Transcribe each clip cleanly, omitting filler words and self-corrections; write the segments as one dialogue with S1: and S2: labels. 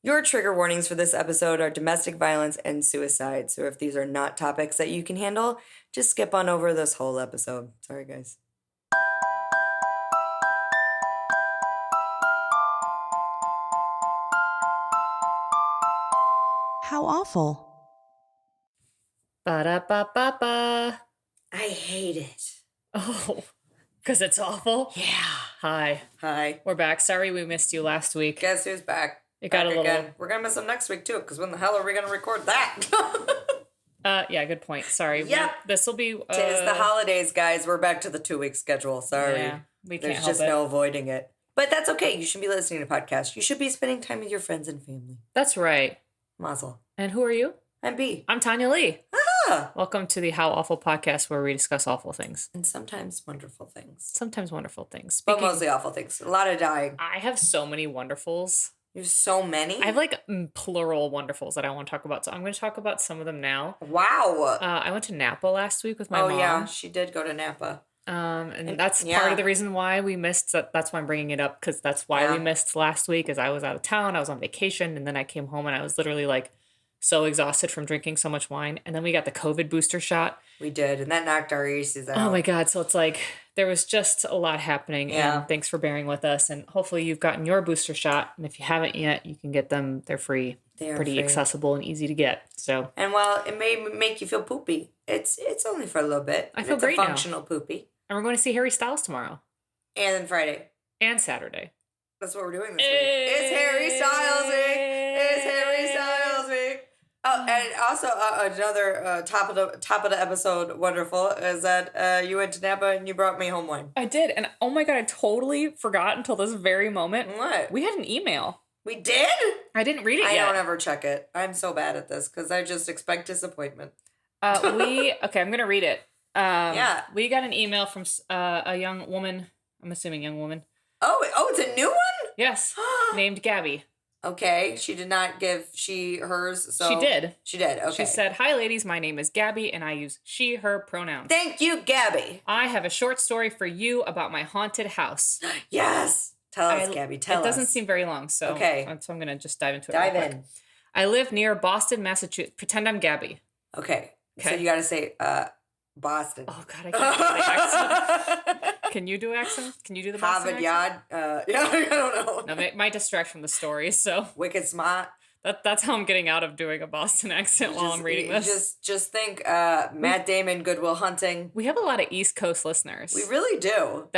S1: Your trigger warnings for this episode are domestic violence and suicide. So if these are not topics that you can handle, just skip on over this whole episode. Sorry, guys.
S2: How awful.
S3: Ba-da-ba-ba-ba.
S1: I hate it.
S3: Oh, because it's awful?
S1: Yeah.
S3: Hi.
S1: Hi.
S3: We're back. Sorry we missed you last week.
S1: Guess who's back?
S3: It got
S1: Back
S3: a little...
S1: again. We're going to miss them next week, too, because when the hell are we going to record that?
S3: Yeah, good point. Sorry.
S1: Yep.
S3: This will be...
S1: Tis the holidays, guys. We're back to the 2-week schedule. Sorry.
S3: Yeah, we can't
S1: There's
S3: help
S1: just
S3: it.
S1: no avoiding it. But that's okay. You shouldn't be listening to podcasts. You should be spending time with your friends and family.
S3: That's right.
S1: Mazel.
S3: And who are you?
S1: I'm B.
S3: I'm Tanya Lee.
S1: Ah!
S3: Welcome to the How Awful podcast, where we discuss awful things.
S1: And sometimes wonderful things.
S3: Sometimes wonderful things.
S1: But mostly awful things. A lot of dying.
S3: I have so many wonderfuls.
S1: You have so many?
S3: I have like plural wonderfuls that I want to talk about. So I'm going to talk about some of them now.
S1: Wow.
S3: I went to Napa last week with my mom.
S1: Oh, yeah. She did go to Napa.
S3: And that's part of the reason why we missed. That's why I'm bringing it up, because that's why we missed last week, is I was out of town. I was on vacation, and then I came home and I was literally like so exhausted from drinking so much wine. And then we got the COVID booster shot.
S1: We did, and that knocked our aces out.
S3: Oh my God. So it's like there was just a lot happening.
S1: Yeah.
S3: And thanks for bearing with us. And hopefully you've gotten your booster shot. And if you haven't yet, you can get them. They're free.
S1: They are
S3: pretty
S1: free.
S3: Accessible and easy to get. So,
S1: and while it may make you feel poopy, it's only for a little bit.
S3: I feel
S1: it's
S3: great
S1: a functional poopy.
S3: And we're going to see Harry Styles tomorrow.
S1: And then Friday.
S3: And Saturday.
S1: That's what we're doing this week. It's Harry Styles week. It's Harry Styles week. Oh, and also another top of the episode wonderful is that you went to Napa and you brought me home wine.
S3: I did. And oh my God, I totally forgot until this very moment.
S1: What?
S3: We had an email.
S1: We did?
S3: I didn't read it yet.
S1: I don't ever check it. I'm so bad at this because I just expect disappointment.
S3: Okay, I'm going to read it.
S1: Yeah.
S3: We got an email from a young woman. I'm assuming young woman.
S1: Oh, it's a new one?
S3: Yes. Named Gabby.
S1: Okay. She did not give hers. So
S3: She did.
S1: She did. Okay.
S3: She said, "Hi, ladies. My name is Gabby, and I use she, her pronouns.
S1: Thank you, Gabby.
S3: I have a short story for you about my haunted house."
S1: Yes. Tell us, Gabby. Tell us.
S3: It doesn't seem very long, so
S1: okay.
S3: So I'm going to just dive into it.
S1: Dive
S3: real
S1: in.
S3: quick. I live near Boston, Massachusetts. Pretend I'm Gabby.
S1: Okay. So you got to say Boston.
S3: Oh, God, I can't do the accent. Can you do accent? Can you do the Boston
S1: Harvard
S3: accent?
S1: Yard. Yeah, I don't know.
S3: No, it might distract from the story, so.
S1: Wicked smart.
S3: That's how I'm getting out of doing a Boston accent while I'm reading this.
S1: Just think Matt Damon, Good Will Hunting.
S3: We have a lot of East Coast listeners.
S1: We really do.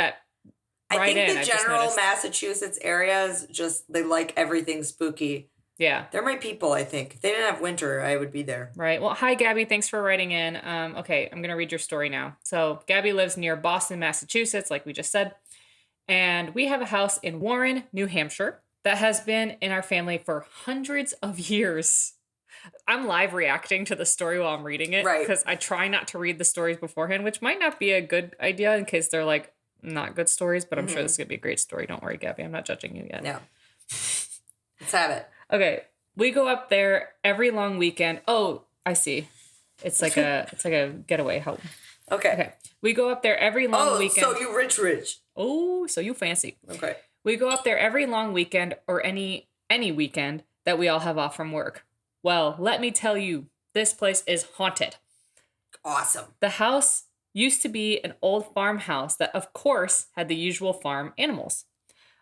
S1: I think the general Massachusetts areas they like everything spooky.
S3: Yeah.
S1: They're my people, I think. If they didn't have winter, I would be there.
S3: Right. Well, hi, Gabby. Thanks for writing in. Okay, I'm going to read your story now. So Gabby lives near Boston, Massachusetts, like we just said. And we have a house in Warren, New Hampshire, that has been in our family for hundreds of years. I'm live reacting to the story while I'm reading it.
S1: Right.
S3: Because I try not to read the stories beforehand, which might not be a good idea in case they're like not good stories, but I'm sure this is going to be a great story. Don't worry, Gabby. I'm not judging you yet.
S1: No. Let's have it.
S3: Okay. We go up there every long weekend. Oh, I see. It's like a getaway home.
S1: Okay.
S3: We go up there every long weekend.
S1: So you rich.
S3: Oh, so you fancy.
S1: Okay.
S3: We go up there every long weekend or any weekend that we all have off from work. Well, let me tell you, this place is haunted.
S1: Awesome.
S3: The house used to be an old farmhouse that, of course, had the usual farm animals.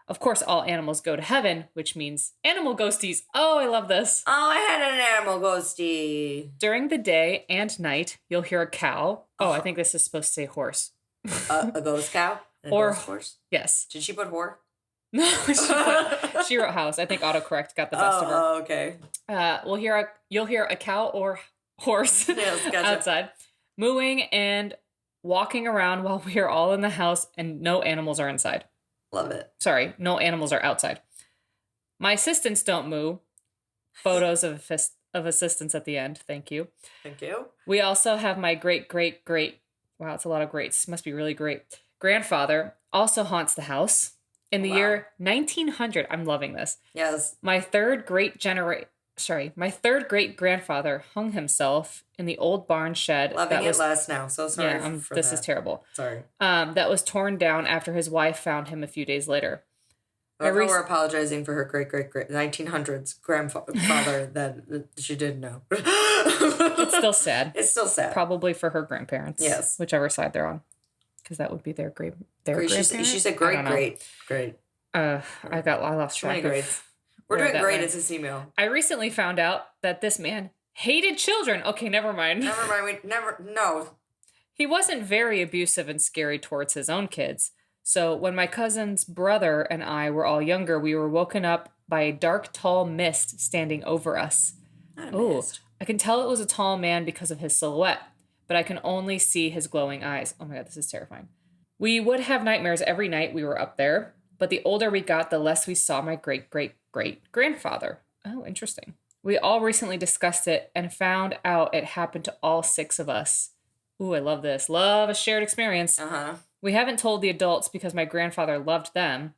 S3: Of course, all animals go to heaven, which means animal ghosties. Oh, I love this.
S1: Oh, I had an animal ghosty.
S3: During the day and night, you'll hear a cow. Oh, I think this is supposed to say horse.
S1: A ghost cow?
S3: Or
S1: ghost horse?
S3: Yes.
S1: Did she put whore?
S3: No, she wrote house. I think autocorrect got the best of her.
S1: Oh, okay.
S3: You'll hear a cow or horse
S1: Yes, gotcha.
S3: outside mooing and walking around while we are all in the house and no animals are inside.
S1: Love it.
S3: Sorry, no animals are outside. My assistants don't moo. Photos of assistants at the end. Thank you.
S1: Thank you.
S3: We also have my great, wow, it's a lot of greats. Must be really great. Grandfather also haunts the house. In the year 1900, I'm loving this.
S1: Yes.
S3: My third great grandfather hung himself in the old barn shed.
S1: Loving it less now. So sorry for
S3: this
S1: that.
S3: is terrible.
S1: Sorry.
S3: That was torn down after his wife found him a few days later.
S1: We're apologizing for her great 1900s grandfather that she didn't know.
S3: It's still sad.
S1: It's still sad.
S3: Probably for her grandparents.
S1: Yes.
S3: Whichever side they're on. Because that would be their grandparents.
S1: She said great.
S3: I lost track of
S1: grades. We're doing great as a email.
S3: I recently found out that this man hated children. Okay, never mind.
S1: No.
S3: He wasn't very abusive and scary towards his own kids. So when my cousin's brother and I were all younger, we were woken up by a dark, tall mist standing over us. Oh, I can tell it was a tall man because of his silhouette, but I can only see his glowing eyes. Oh my God, this is terrifying. We would have nightmares every night we were up there, but the older we got, the less we saw my great-great-great-grandfather. Oh, interesting. We all recently discussed it and found out it happened to all 6 of us. Ooh, I love this. Love a shared experience.
S1: Uh-huh.
S3: We haven't told the adults because my grandfather loved them.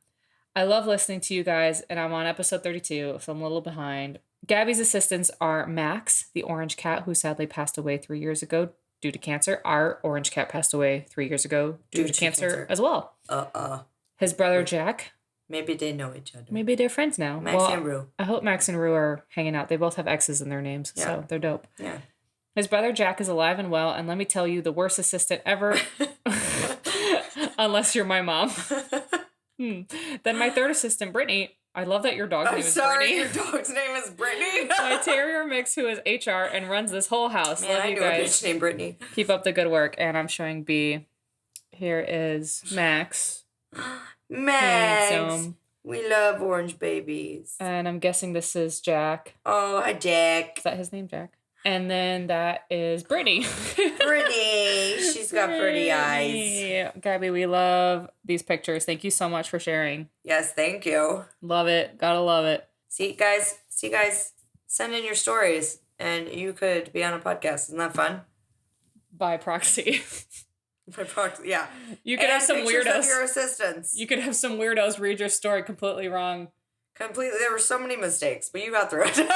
S3: I love listening to you guys, and I'm on episode 32, so I'm a little behind. Gabby's assistants are Max, the orange cat who sadly passed away 3 years ago due to cancer. Our orange cat passed away 3 years ago due to cancer as well. His brother Jack.
S1: Maybe they know each other.
S3: Maybe they're friends now.
S1: Max and Rue.
S3: I hope Max and Rue are hanging out. They both have X's in their names, so they're dope.
S1: Yeah.
S3: His brother Jack is alive and well, and let me tell you, the worst assistant ever. Unless you're my mom. Then my third assistant, Brittany. I love that your dog's name is Brittany.
S1: Your dog's name is Brittany.
S3: My terrier mix, who is HR and runs this whole house.
S1: Man,
S3: love you guys.
S1: I knew a bitch named Brittany.
S3: Keep up the good work. And I'm showing B. Here is Max.
S1: Max.
S3: Handsome.
S1: We love orange babies.
S3: And I'm guessing this is Jack.
S1: Oh, hi, Jack.
S3: Is that his name, Jack? And then that is Brittany.
S1: Brittany. She's got pretty eyes.
S3: Gabby, we love these pictures. Thank you so much for sharing.
S1: Yes, thank you.
S3: Love it. Gotta love it.
S1: See, guys. Send in your stories, and you could be on a podcast. Isn't that fun?
S3: By proxy.
S1: By proxy, yeah.
S3: You could have some weirdos.
S1: Of your assistants.
S3: You could have some weirdos read your story completely wrong.
S1: Completely. There were so many mistakes, but you got through it.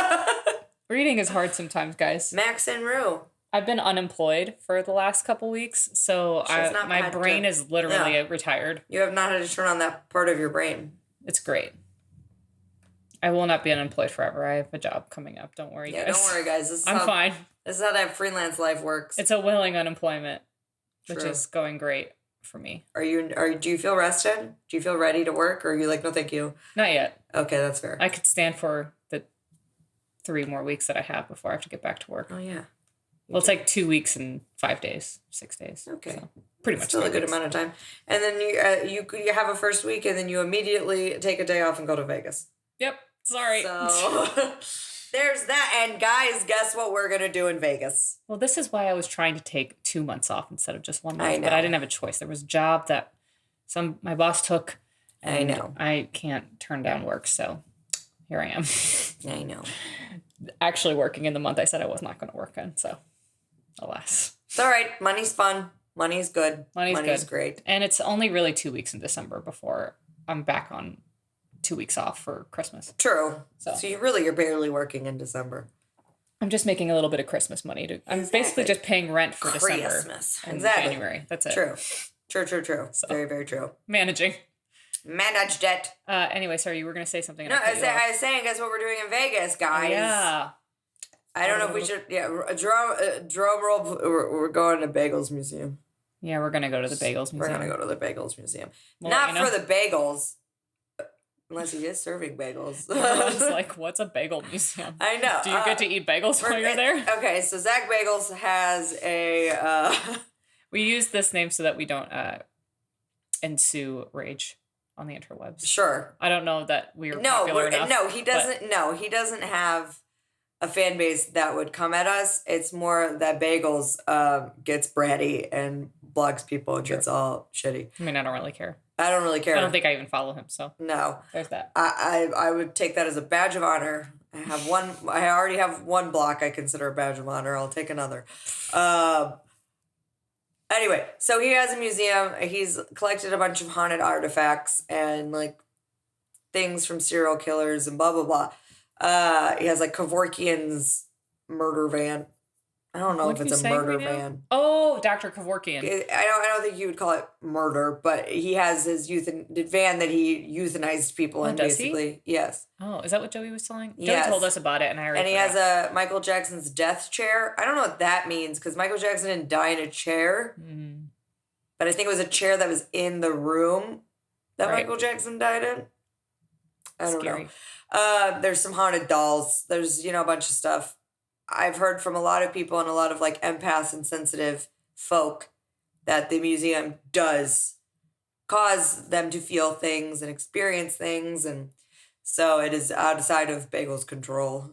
S3: Reading is hard sometimes, guys.
S1: Max and Rue.
S3: I've been unemployed for the last couple weeks, so my brain is literally retired. You have not had to turn on that part of your brain. It's great. I will not be unemployed forever. I have a job coming up. Don't worry, guys. Don't worry, guys. I'm fine. This is how that freelance life works. It's a willing unemployment, which is going great for me. Do you feel rested? Do you feel ready to work, or are you like, no, thank you? Not yet. Okay, that's fair. I could stand for the 3 more weeks that I have before I have to get back to work. Oh, yeah. Well, it's like 2 weeks and 5 days, 6 days. Okay. So pretty much. Still a good amount of time. And then you have a first week, and then you immediately take a day off and go to Vegas. Yep. Sorry. So there's that. And guys, guess what we're going to do in Vegas? Well, this is why I was trying to take 2 months off instead of just 1 month. But I didn't have a choice. There was a job that my boss took. And I know. I can't turn down work, so here I am. I know. Actually working in the month I said I was not going to work in, so alas. It's all right. Money's fun. Money's good. Money's great. And it's only really 2 weeks in December before I'm back on 2 weeks off for Christmas. True. So you're barely working in December. I'm just making a little bit of Christmas money. I'm basically just paying rent for December and January. That's it. True. So, very, very true. Managed it. Anyway, sorry, you were going to say something. No, I was saying, guess what we're doing in Vegas, guys? Oh, yeah. I don't know if we should, drum roll. We're going to Bagels Museum. Yeah, we're going to go to the Bagels Museum. We're going to go to the Bagels Museum. Well, not for the bagels. Unless he is serving bagels. I was like, what's a bagel museum? I know. Do you get to eat bagels while you're there? Okay, so Zach Bagels has a... We use this name so that we don't ensue rage on the interwebs. Sure. I don't know that we're popular enough. No, he doesn't. No, he doesn't have a fan base that would come at us. It's more that Bagels gets bratty and blogs people and gets all shitty. I mean, I don't really care. I don't really care. I don't think I even follow him, so. No. There's that. I would take that as a badge of honor. I already have one block I consider a badge of honor. I'll take another. Anyway, so he has a museum. He's collected a bunch of haunted artifacts and, like, things from serial killers and blah, blah, blah. He has, like, Kevorkian's murder van.
S1: I don't know
S3: What
S1: if
S3: are
S1: it's
S3: you
S1: a
S3: saying
S1: murder
S3: right now?
S1: van.
S3: Oh, Dr. Kevorkian.
S1: I don't think you would call it murder, but he has his van that he euthanized people in,
S3: does he?
S1: basically. Yes.
S3: Oh, is that what Joey was telling?
S1: Yes.
S3: Joey told us about it, and I already
S1: And he
S3: forgot.
S1: has a Michael Jackson's death chair. I don't know what that means, because Michael Jackson didn't die in a chair. But I think it was a chair that was in the room that Michael Jackson died in. I don't know. There's some haunted dolls. There's, a bunch of stuff. I've heard from a lot of people and a lot of like empaths and sensitive folk that the museum does cause them to feel things and experience things. And so it is outside of Bagel's control.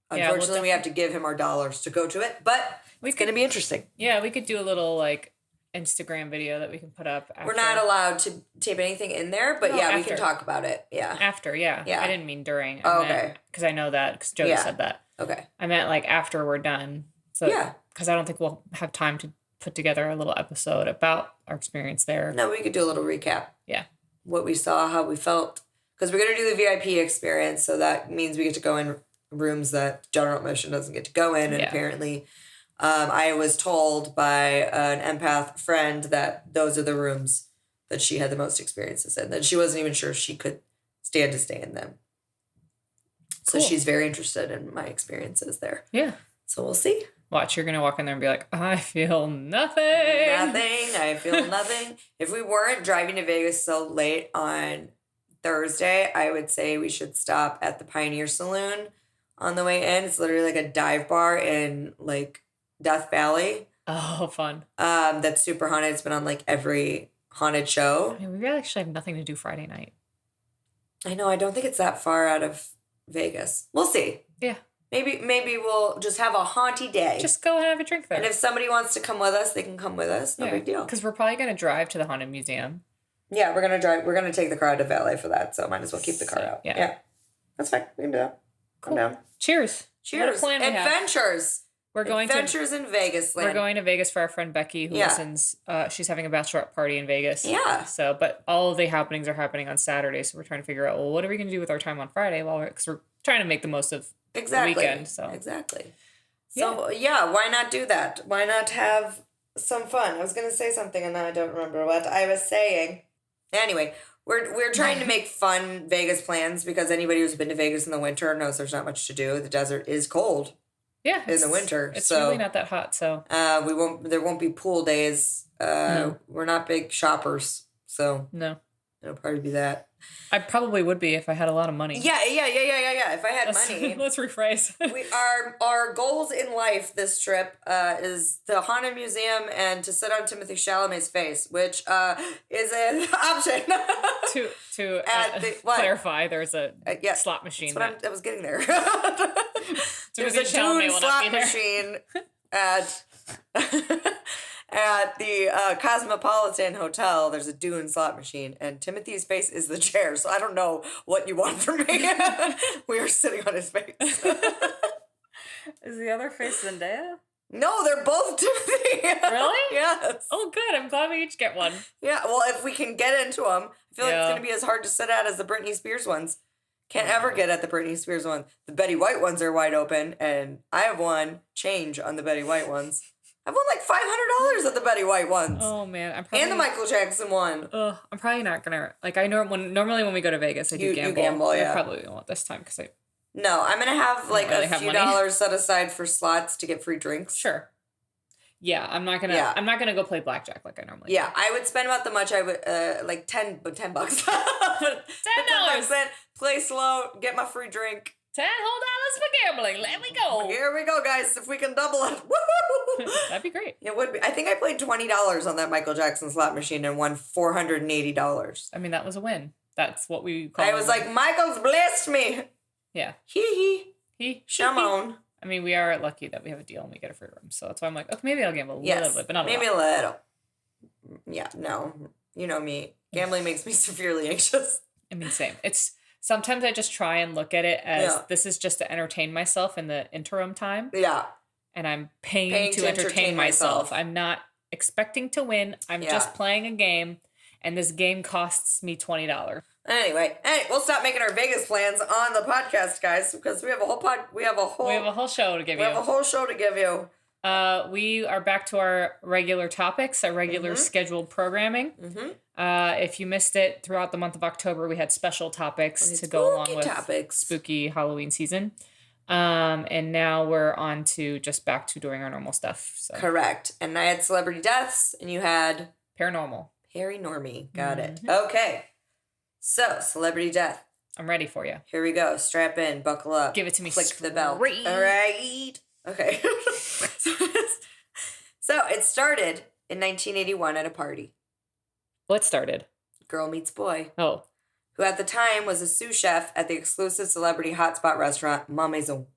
S1: Unfortunately, we have to give him our dollars to go to it, but it's going to be interesting.
S3: Yeah, we could do a little like Instagram video that we can put up after.
S1: We're not allowed to tape anything in there, but we can talk about it. Yeah.
S3: After, yeah. I didn't mean during.
S1: Okay.
S3: Because I know that, because Joey said that.
S1: Okay.
S3: I meant like after we're done. So, because I don't think we'll have time to put together a little episode about our experience there.
S1: No, we could do a little recap.
S3: Yeah.
S1: What we saw, how we felt. Because we're going to do the VIP experience, so that means we get to go in rooms that general admission doesn't get to go in, and apparently I was told by an empath friend that those are the rooms that she had the most experiences in, that she wasn't even sure she could stand to stay in them. So she's very interested in my experiences there. Yeah. So we'll see.
S3: Watch, you're going to walk in there and be like, I feel nothing.
S1: I feel nothing. If we weren't driving to Vegas so late on Thursday, I would say we should stop at the Pioneer Saloon on the way in. It's literally like a dive bar in like Death Valley.
S3: Oh, fun.
S1: That's super haunted. It's been on like every haunted show.
S3: I mean, we really actually have nothing to do Friday night.
S1: I know. I don't think it's that far out of Vegas. We'll see. Yeah. Maybe we'll just have a haunty day.
S3: Just go and have a drink there.
S1: And if somebody wants to come with us, they can come with us. No big deal.
S3: Because we're probably going to drive to the Haunted Museum.
S1: Yeah, we're going to drive. We're going to take the car out to valet for that, so might as well keep the car out. Yeah. That's fine. We can do that. Cool. Come down.
S3: Cheers.
S1: What a plan Adventures.
S3: We're going
S1: Adventures in Vegas land.
S3: We're going to Vegas for our friend Becky, who listens. She's having a bachelorette party in Vegas. Yeah. So, but all of the happenings are happening on Saturday, so we're trying to figure out, well, what are we going to do with our time on Friday? Well, because we're trying to make the most of the weekend. So
S1: exactly. So why not do that? Why not have some fun? I was going to say something and now I don't remember what I was saying. Anyway, we're trying to make fun Vegas plans because anybody who's been to Vegas in the winter knows there's not much to do. The desert is cold. Yeah, in the winter.
S3: It's really not that hot, so
S1: there won't be pool days. No. We're not big shoppers, so
S3: no.
S1: It'll probably be that.
S3: I probably would be if I had a lot of money.
S1: Yeah. If I had money.
S3: Let's rephrase.
S1: Our goals in life this trip is the Haunted Museum and to sit on Timothée Chalamet's face, which is an option.
S3: to clarify, there's a slot machine.
S1: I was getting there. There's a Dune slot machine at the Cosmopolitan Hotel. There's a Dune slot machine, and Timothy's face is the chair. So I don't know what you want from me. We are sitting on his face.
S3: Is the other face Zendaya?
S1: No, they're both Timothy.
S3: Really?
S1: Yes.
S3: Oh, good. I'm glad we each get one.
S1: Yeah. Well, if we can get into them, I feel like it's going to be as hard to sit at as the Britney Spears ones. Can't ever get at the Britney Spears one. The Betty White ones are wide open, and I have won change on the Betty White ones. I've won like $500 at the Betty White ones.
S3: Oh man,
S1: and the Michael Jackson one.
S3: I'm probably not gonna normally when we go to Vegas, I do gamble. You gamble, yeah. I probably won't this time because
S1: No, I'm gonna have like a few dollars set aside for slots to get free drinks.
S3: Sure. Yeah, I'm not gonna go play blackjack like I normally do.
S1: Yeah, I would spend about the much I would like $10 $10. $10. Play slow, get my free drink.
S3: $10 whole for gambling. Let me go.
S1: Here we go, guys. If we can double it. Woo!
S3: That'd be great.
S1: It would be. I think I played $20 on that Michael Jackson slot machine and won $480.
S3: I mean, that was a win. That's what we call
S1: I was like, Michael's blessed me.
S3: Yeah.
S1: He. Shamon.
S3: I mean, we are lucky that we have a deal and we get a free room. So that's why I'm like, okay, maybe I'll gamble a little bit, but not
S1: maybe a little. Yeah, no. You know me. Gambling makes me severely anxious.
S3: I mean, same. Sometimes I just try and look at it as this is just to entertain myself in the interim time. Yeah. And I'm paying to entertain myself. I'm not expecting to win. I'm just playing a game, and this game costs me $20.
S1: Anyway, we'll stop making our Vegas plans on the podcast, guys, because we have a whole show to give you. We have a whole show to give you.
S3: We are back to our regular topics, our regular scheduled programming. If you missed it, throughout the month of October, we had special topics to go along with spooky Halloween season. And now we're on to just back to doing our normal stuff. So.
S1: Correct. And I had celebrity deaths, and you had...
S3: Paranormal.
S1: Paranormy. Got it. Okay. So, celebrity death.
S3: I'm ready for you.
S1: Here we go. Strap in. Buckle up.
S3: Give it to me.
S1: Click the bell. All right. Okay. So, it started in 1981 at a party.
S3: What started?
S1: Girl meets boy.
S3: Oh.
S1: Who at the time was a sous chef at the exclusive celebrity hotspot restaurant Ma Maison.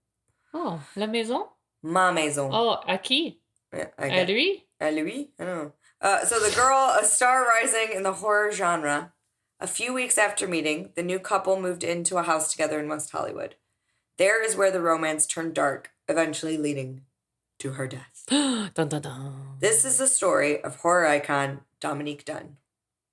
S3: Oh, La Maison?
S1: Ma Maison.
S3: Oh, à qui? À lui?
S1: À lui? I don't know. So the girl, a star rising in the horror genre. A few weeks after meeting, the new couple moved into a house together in West Hollywood. There is where the romance turned dark, eventually leading to her death.
S3: Dun, dun, dun.
S1: This is the story of horror icon Dominique Dunne.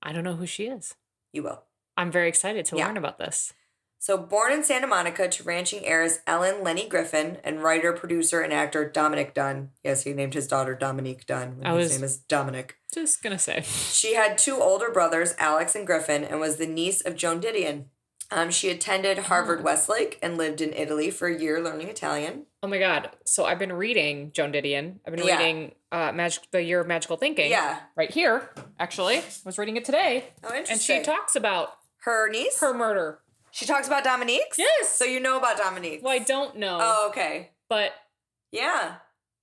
S3: I don't know who she is.
S1: You will.
S3: I'm very excited to learn about this.
S1: So born in Santa Monica to ranching heiress Ellen Lenny Griffin and writer, producer, and actor Dominic Dunne. Yes, he named his daughter Dominique Dunne. His name is Dominic.
S3: Just going to say.
S1: She had two older brothers, Alex and Griffin, and was the niece of Joan Didion. She attended Harvard Westlake and lived in Italy for a year learning Italian.
S3: Oh my God. So I've been reading Joan Didion. I've been reading The Year of Magical Thinking.
S1: Yeah.
S3: Right here, actually. I was reading it today.
S1: Oh, interesting.
S3: And she talks about...
S1: Her niece?
S3: Her murder.
S1: She talks about Dominique's?
S3: Yes.
S1: So you know about Dominique's?
S3: Well, I don't know.
S1: Oh, okay.
S3: But...
S1: Yeah.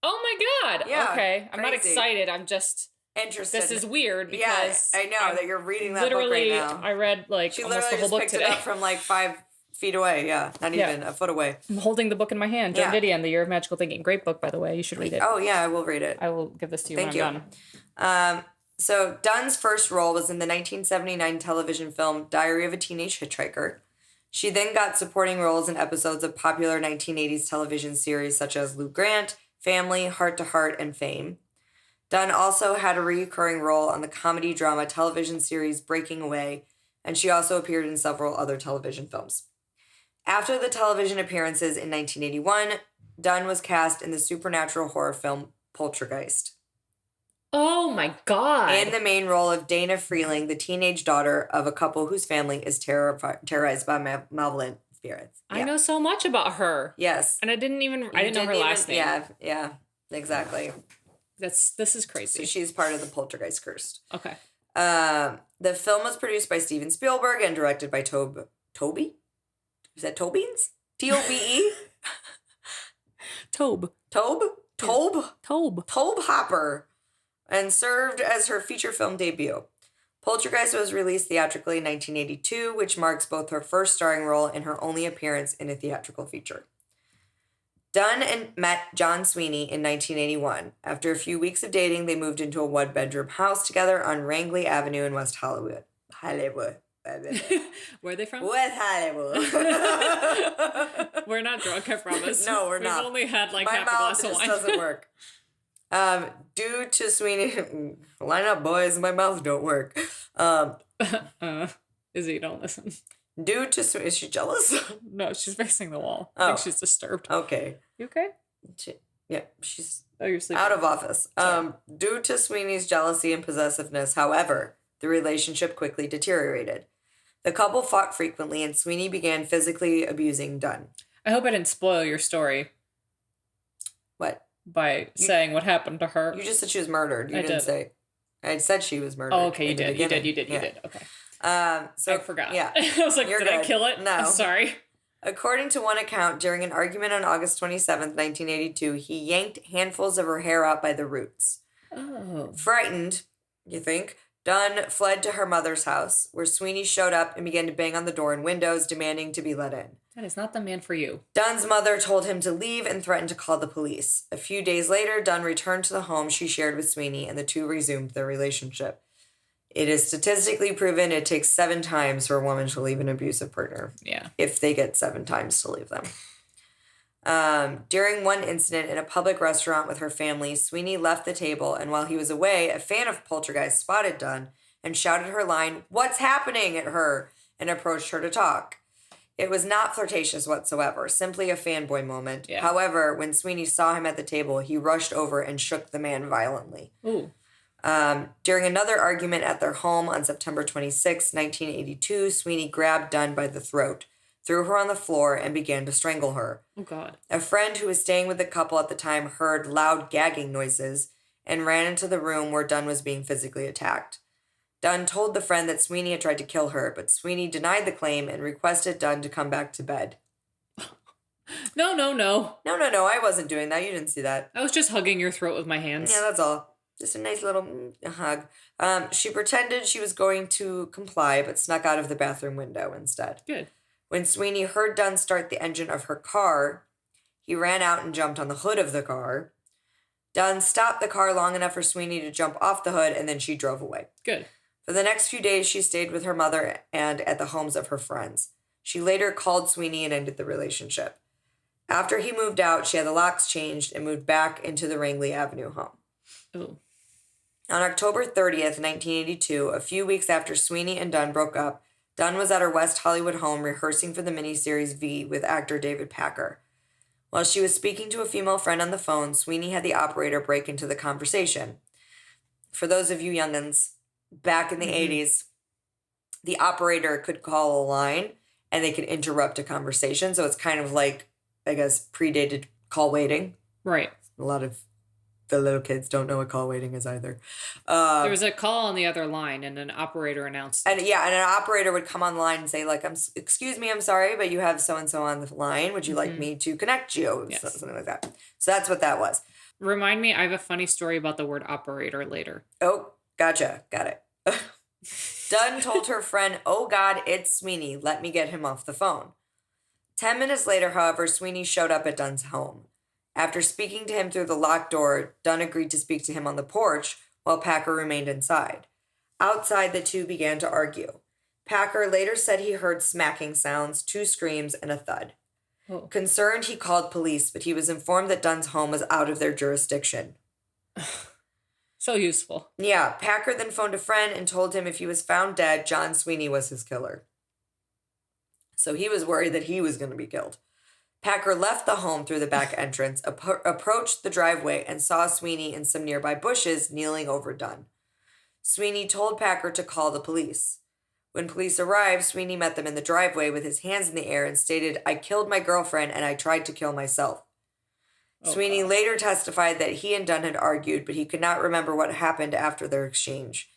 S3: Oh my God. Yeah. Okay. I'm not excited. I'm just...
S1: Interested.
S3: This is weird because...
S1: Yeah, I know that you're reading that book right now.
S3: I read almost the whole book today. She literally just picked it
S1: up from 5 feet away. Yeah. Not even a foot away.
S3: I'm holding the book in my hand. Joan Didion, The Year of Magical Thinking. Great book, by the way. You should read it.
S1: Oh, yeah. I will read it.
S3: I will give this to you
S1: when
S3: I'm done.
S1: So Dunne's first role was in the 1979 television film Diary of a Teenage Hitchhiker. She then got supporting roles in episodes of popular 1980s television series such as Lou Grant, Family, Heart to Heart, and Fame. Dunne also had a recurring role on the comedy drama television series Breaking Away, and she also appeared in several other television films. After the television appearances in 1981, Dunne was cast in the supernatural horror film Poltergeist.
S3: Oh my God.
S1: In the main role of Dana Freeling, the teenage daughter of a couple whose family is terrorized by malevolent spirits.
S3: Yeah. I know so much about her.
S1: Yes.
S3: And I didn't know her last name.
S1: Yeah, exactly.
S3: This is crazy.
S1: So she's part of the Poltergeist curse.
S3: Okay.
S1: The film was produced by Steven Spielberg and directed by Toby? Is that Tobins? T-O-B-E?
S3: Tobe
S1: Hopper. And served as her feature film debut. Poltergeist was released theatrically in 1982, which marks both her first starring role and her only appearance in a theatrical feature. Dunne met John Sweeney in 1981. After a few weeks of dating, they moved into a one-bedroom house together on Rangeley Avenue in West Hollywood. Where
S3: are they from?
S1: West Hollywood.
S3: We're not drunk, I promise.
S1: No, we're not.
S3: We've only had half a glass of wine.
S1: My mouth just doesn't work. Due to Sweeney, line up, boys. My mouth don't work.
S3: Izzy, don't listen.
S1: Due to is she jealous?
S3: No, she's facing the wall. I think she's disturbed.
S1: Okay.
S3: You okay?
S1: She's
S3: you're sleeping.
S1: Out of office. Due to Sweeney's jealousy and possessiveness, however, the relationship quickly deteriorated. The couple fought frequently, and Sweeney began physically abusing Dunne.
S3: I hope I didn't spoil your story.
S1: What?
S3: By saying what happened to her.
S1: You just said she was murdered. You didn't say. I said she was murdered.
S3: Oh, okay, you did. You did. Okay.
S1: So
S3: I forgot.
S1: Yeah.
S3: I was like, did I kill it?
S1: No.
S3: I'm sorry.
S1: According to one account, during an argument on August 27th, 1982, he yanked handfuls of her hair out by the roots.
S3: Oh.
S1: Frightened, you think, Dunne fled to her mother's house, where Sweeney showed up and began to bang on the door and windows, demanding to be let in.
S3: That is not the man for you.
S1: Dunne's mother told him to leave and threatened to call the police. A few days later, Dunne returned to the home she shared with Sweeney, and the two resumed their relationship. It is statistically proven it takes 7 times for a woman to leave an abusive partner.
S3: Yeah.
S1: If they get 7 times to leave them. During one incident in a public restaurant with her family, Sweeney left the table, and while he was away, a fan of Poltergeist spotted Dunne and shouted her line, "What's happening?" at her, and approached her to talk. It was not flirtatious whatsoever, simply a fanboy moment.
S3: Yeah.
S1: However, when Sweeney saw him at the table, he rushed over and shook the man violently.
S3: Ooh.
S1: During another argument at their home on September 26, 1982, Sweeney grabbed Dunn by the throat, threw her on the floor, and began to strangle her.
S3: Oh, God.
S1: A friend who was staying with the couple at the time heard loud gagging noises and ran into the room where Dunn was being physically attacked. Dunn told the friend that Sweeney had tried to kill her, but Sweeney denied the claim and requested Dunn to come back to bed.
S3: No.
S1: No, I wasn't doing that. You didn't see that.
S3: I was just hugging your throat with my hands.
S1: Yeah, that's all. Just a nice little hug. She pretended she was going to comply, but snuck out of the bathroom window instead.
S3: Good.
S1: When Sweeney heard Dunn start the engine of her car, he ran out and jumped on the hood of the car. Dunn stopped the car long enough for Sweeney to jump off the hood, and then she drove away.
S3: Good.
S1: For the next few days, she stayed with her mother and at the homes of her friends. She later called Sweeney and ended the relationship. After he moved out, she had the locks changed and moved back into the Rangeley Avenue home.
S3: Ooh.
S1: On October 30th, 1982, a few weeks after Sweeney and Dunn broke up, Dunn was at her West Hollywood home rehearsing for the miniseries V with actor David Packer. While she was speaking to a female friend on the phone, Sweeney had the operator break into the conversation. For those of you youngins, back in the 80s, the operator could call a line and they could interrupt a conversation. So it's kind of like, I guess, predated call waiting.
S3: Right.
S1: A lot of the little kids don't know what call waiting is either.
S3: There was a call on the other line and an operator announced it.
S1: And an operator would come on the line and say, like, excuse me, I'm sorry, but you have so-and-so on the line. Would you like me to connect you?
S3: Yes.
S1: Something like that. So that's what that was.
S3: Remind me, I have a funny story about the word operator later.
S1: Oh, gotcha. Got it. Dunn told her friend, "Oh God, it's Sweeney. Let me get him off the phone." 10 minutes later, however, Sweeney showed up at Dunn's home. After speaking to him through the locked door, Dunn agreed to speak to him on the porch while Packer remained inside. Outside, the two began to argue. Packer later said he heard smacking sounds, 2 screams, and a thud.
S3: Oh.
S1: Concerned, he called police, but he was informed that Dunn's home was out of their jurisdiction.
S3: So useful.
S1: Yeah, Packer then phoned a friend and told him if he was found dead, John Sweeney was his killer. So he was worried that he was going to be killed. Packer left the home through the back entrance, approached the driveway, and saw Sweeney in some nearby bushes kneeling over Dunn. Sweeney told Packer to call the police. When police arrived, Sweeney met them in the driveway with his hands in the air and stated, "I killed my girlfriend and I tried to kill myself."
S3: Oh,
S1: Sweeney
S3: God.
S1: later testified that he and Dunn had argued, but he could not remember what happened after their exchange.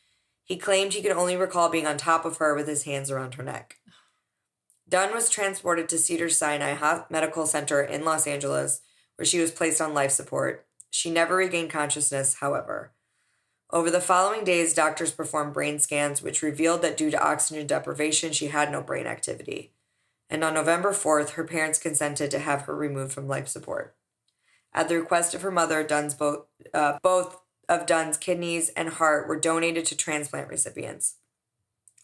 S1: He claimed he could only recall being on top of her with his hands around her neck. Dunn was transported to Cedars-Sinai Medical Center in Los Angeles, where she was placed on life support. She never regained consciousness, however. Over the following days, doctors performed brain scans, which revealed that due to oxygen deprivation, she had no brain activity. And on November 4th, her parents consented to have her removed from life support. At the request of her mother, both of Dunn's kidneys and heart were donated to transplant recipients.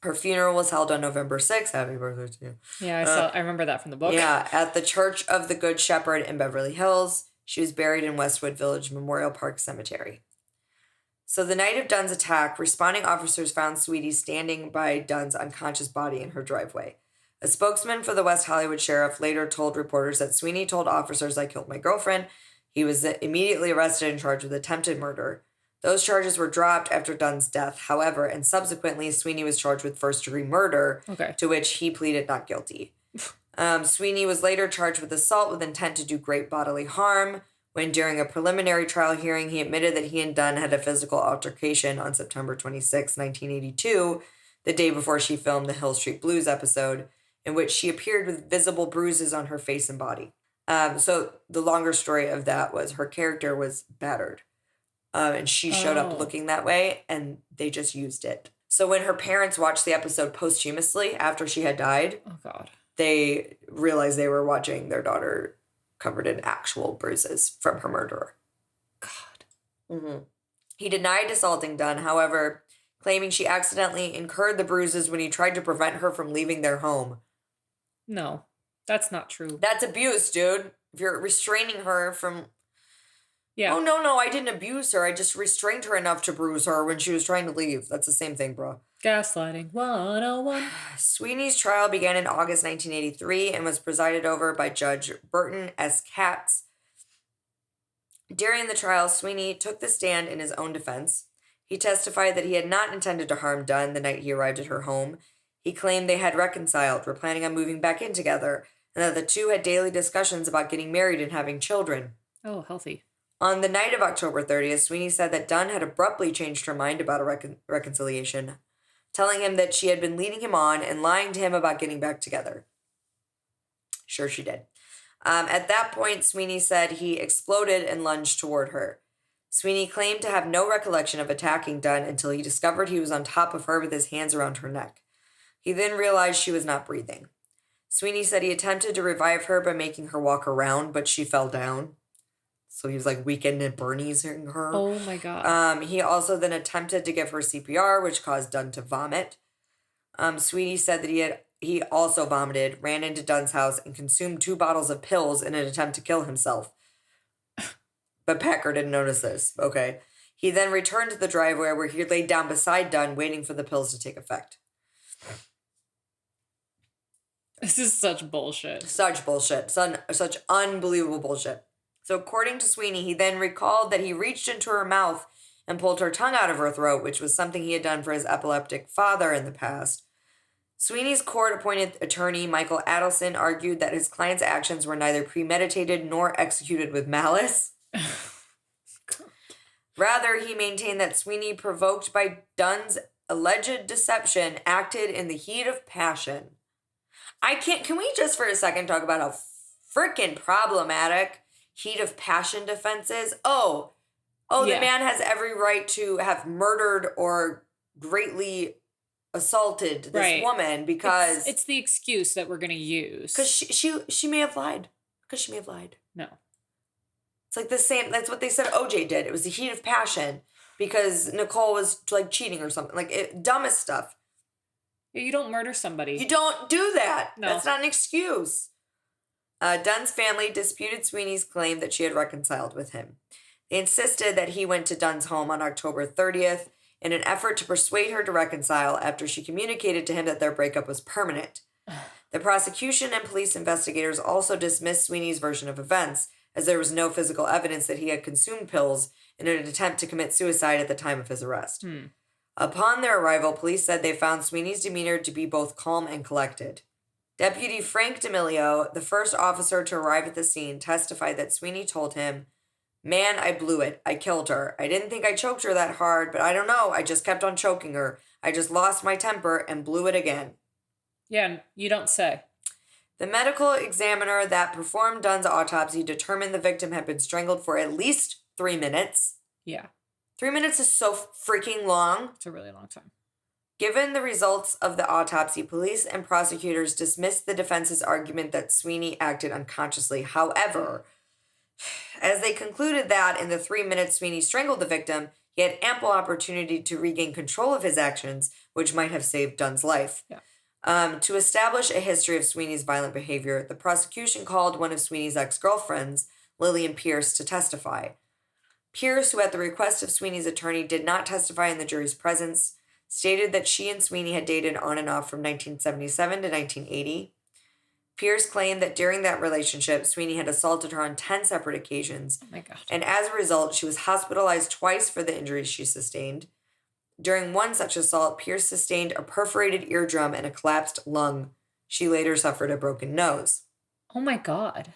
S1: Her funeral was held on November 6th. Happy birthday to you.
S3: Yeah, I remember that from the book.
S1: Yeah, at the Church of the Good Shepherd in Beverly Hills. She was buried in Westwood Village Memorial Park Cemetery. So the night of Dunn's attack, responding officers found Sweetie standing by Dunn's unconscious body in her driveway. A spokesman for the West Hollywood sheriff later told reporters that Sweeney told officers, "I killed my girlfriend." He was immediately arrested and charged with attempted murder. Those charges were dropped after Dunn's death, however, and subsequently Sweeney was charged with first-degree murder, to which he pleaded not guilty. Sweeney was later charged with assault with intent to do great bodily harm, when during a preliminary trial hearing, he admitted that he and Dunn had a physical altercation on September 26, 1982, the day before she filmed the Hill Street Blues episode, in which she appeared with visible bruises on her face and body. So the longer story of that was her character was battered. And she showed up looking that way, and they just used it. So when her parents watched the episode posthumously after she had died,
S3: oh God,
S1: they realized they were watching their daughter covered in actual bruises from her murderer.
S3: God.
S1: Mm-hmm. He denied assaulting Dunn, however, claiming she accidentally incurred the bruises when he tried to prevent her from leaving their home.
S3: No, that's not true.
S1: That's abuse, dude. If you're restraining her from...
S3: Yeah.
S1: Oh, no, I didn't abuse her. I just restrained her enough to bruise her when she was trying to leave. That's the same thing, bro.
S3: Gaslighting 101.
S1: Sweeney's trial began in August 1983 and was presided over by Judge Burton S. Katz. During the trial, Sweeney took the stand in his own defense. He testified that he had not intended to harm Dunn the night he arrived at her home. He claimed they had reconciled, were planning on moving back in together, and that the two had daily discussions about getting married and having children.
S3: Oh, healthy.
S1: On the night of October 30th, Sweeney said that Dunn had abruptly changed her mind about a reconciliation, telling him that she had been leading him on and lying to him about getting back together. Sure she did. At that point, Sweeney said he exploded and lunged toward her. Sweeney claimed to have no recollection of attacking Dunn until he discovered he was on top of her with his hands around her neck. He then realized she was not breathing. Sweeney said he attempted to revive her by making her walk around, but she fell down. So he was like Weekend at Bernie's her.
S3: Oh my God.
S1: He also then attempted to give her CPR, which caused Dunn to vomit. Sweeney said that he also vomited, ran into Dunn's house, and consumed 2 bottles of pills in an attempt to kill himself. But Packer didn't notice this. Okay. He then returned to the driveway where he laid down beside Dunn, waiting for the pills to take effect.
S3: This is such bullshit.
S1: Such bullshit. Such unbelievable bullshit. So according to Sweeney, he then recalled that he reached into her mouth and pulled her tongue out of her throat, which was something he had done for his epileptic father in the past. Sweeney's court-appointed attorney, Michael Adelson, argued that his client's actions were neither premeditated nor executed with malice. Rather, he maintained that Sweeney, provoked by Dunn's alleged deception, acted in the heat of passion. Can we just for a second talk about how freaking problematic heat of passion defense is? Oh, yeah. The man has every right to have murdered or greatly assaulted this woman because
S3: it's the excuse that we're going to use.
S1: Because she may have lied.
S3: No.
S1: It's like the same. That's what they said OJ did. It was the heat of passion because Nicole was like cheating or something. Like dumbest stuff.
S3: You don't murder somebody.
S1: You don't do that.
S3: No.
S1: That's not an excuse. Dunn's family disputed Sweeney's claim that she had reconciled with him. They insisted that he went to Dunn's home on October 30th in an effort to persuade her to reconcile after she communicated to him that their breakup was permanent. The prosecution and police investigators also dismissed Sweeney's version of events, as there was no physical evidence that he had consumed pills in an attempt to commit suicide at the time of his arrest. Upon their arrival, police said they found Sweeney's demeanor to be both calm and collected. Deputy Frank D'Amelio, the first officer to arrive at the scene, testified that Sweeney told him, "Man, I blew it. I killed her. I didn't think I choked her that hard, but I don't know. I just kept on choking her. I just lost my temper and blew it again."
S3: Yeah, you don't say.
S1: The medical examiner that performed Dunn's autopsy determined the victim had been strangled for at least 3 minutes.
S3: Yeah.
S1: 3 minutes is so freaking long.
S3: It's a really long time.
S1: Given the results of the autopsy, police and prosecutors dismissed the defense's argument that Sweeney acted unconsciously. However, as they concluded that in the 3 minutes Sweeney strangled the victim, he had ample opportunity to regain control of his actions, which might have saved Dunn's life.
S3: Yeah.
S1: To establish a history of Sweeney's violent behavior, the prosecution called one of Sweeney's ex-girlfriends, Lillian Pierce, to testify. Pierce, who at the request of Sweeney's attorney did not testify in the jury's presence, stated that she and Sweeney had dated on and off from 1977 to 1980. Pierce claimed that during that relationship, Sweeney had assaulted her on 10 separate occasions.
S3: Oh my God.
S1: And as a result, she was hospitalized twice for the injuries she sustained. During one such assault, Pierce sustained a perforated eardrum and a collapsed lung. She later suffered a broken nose.
S3: Oh my God.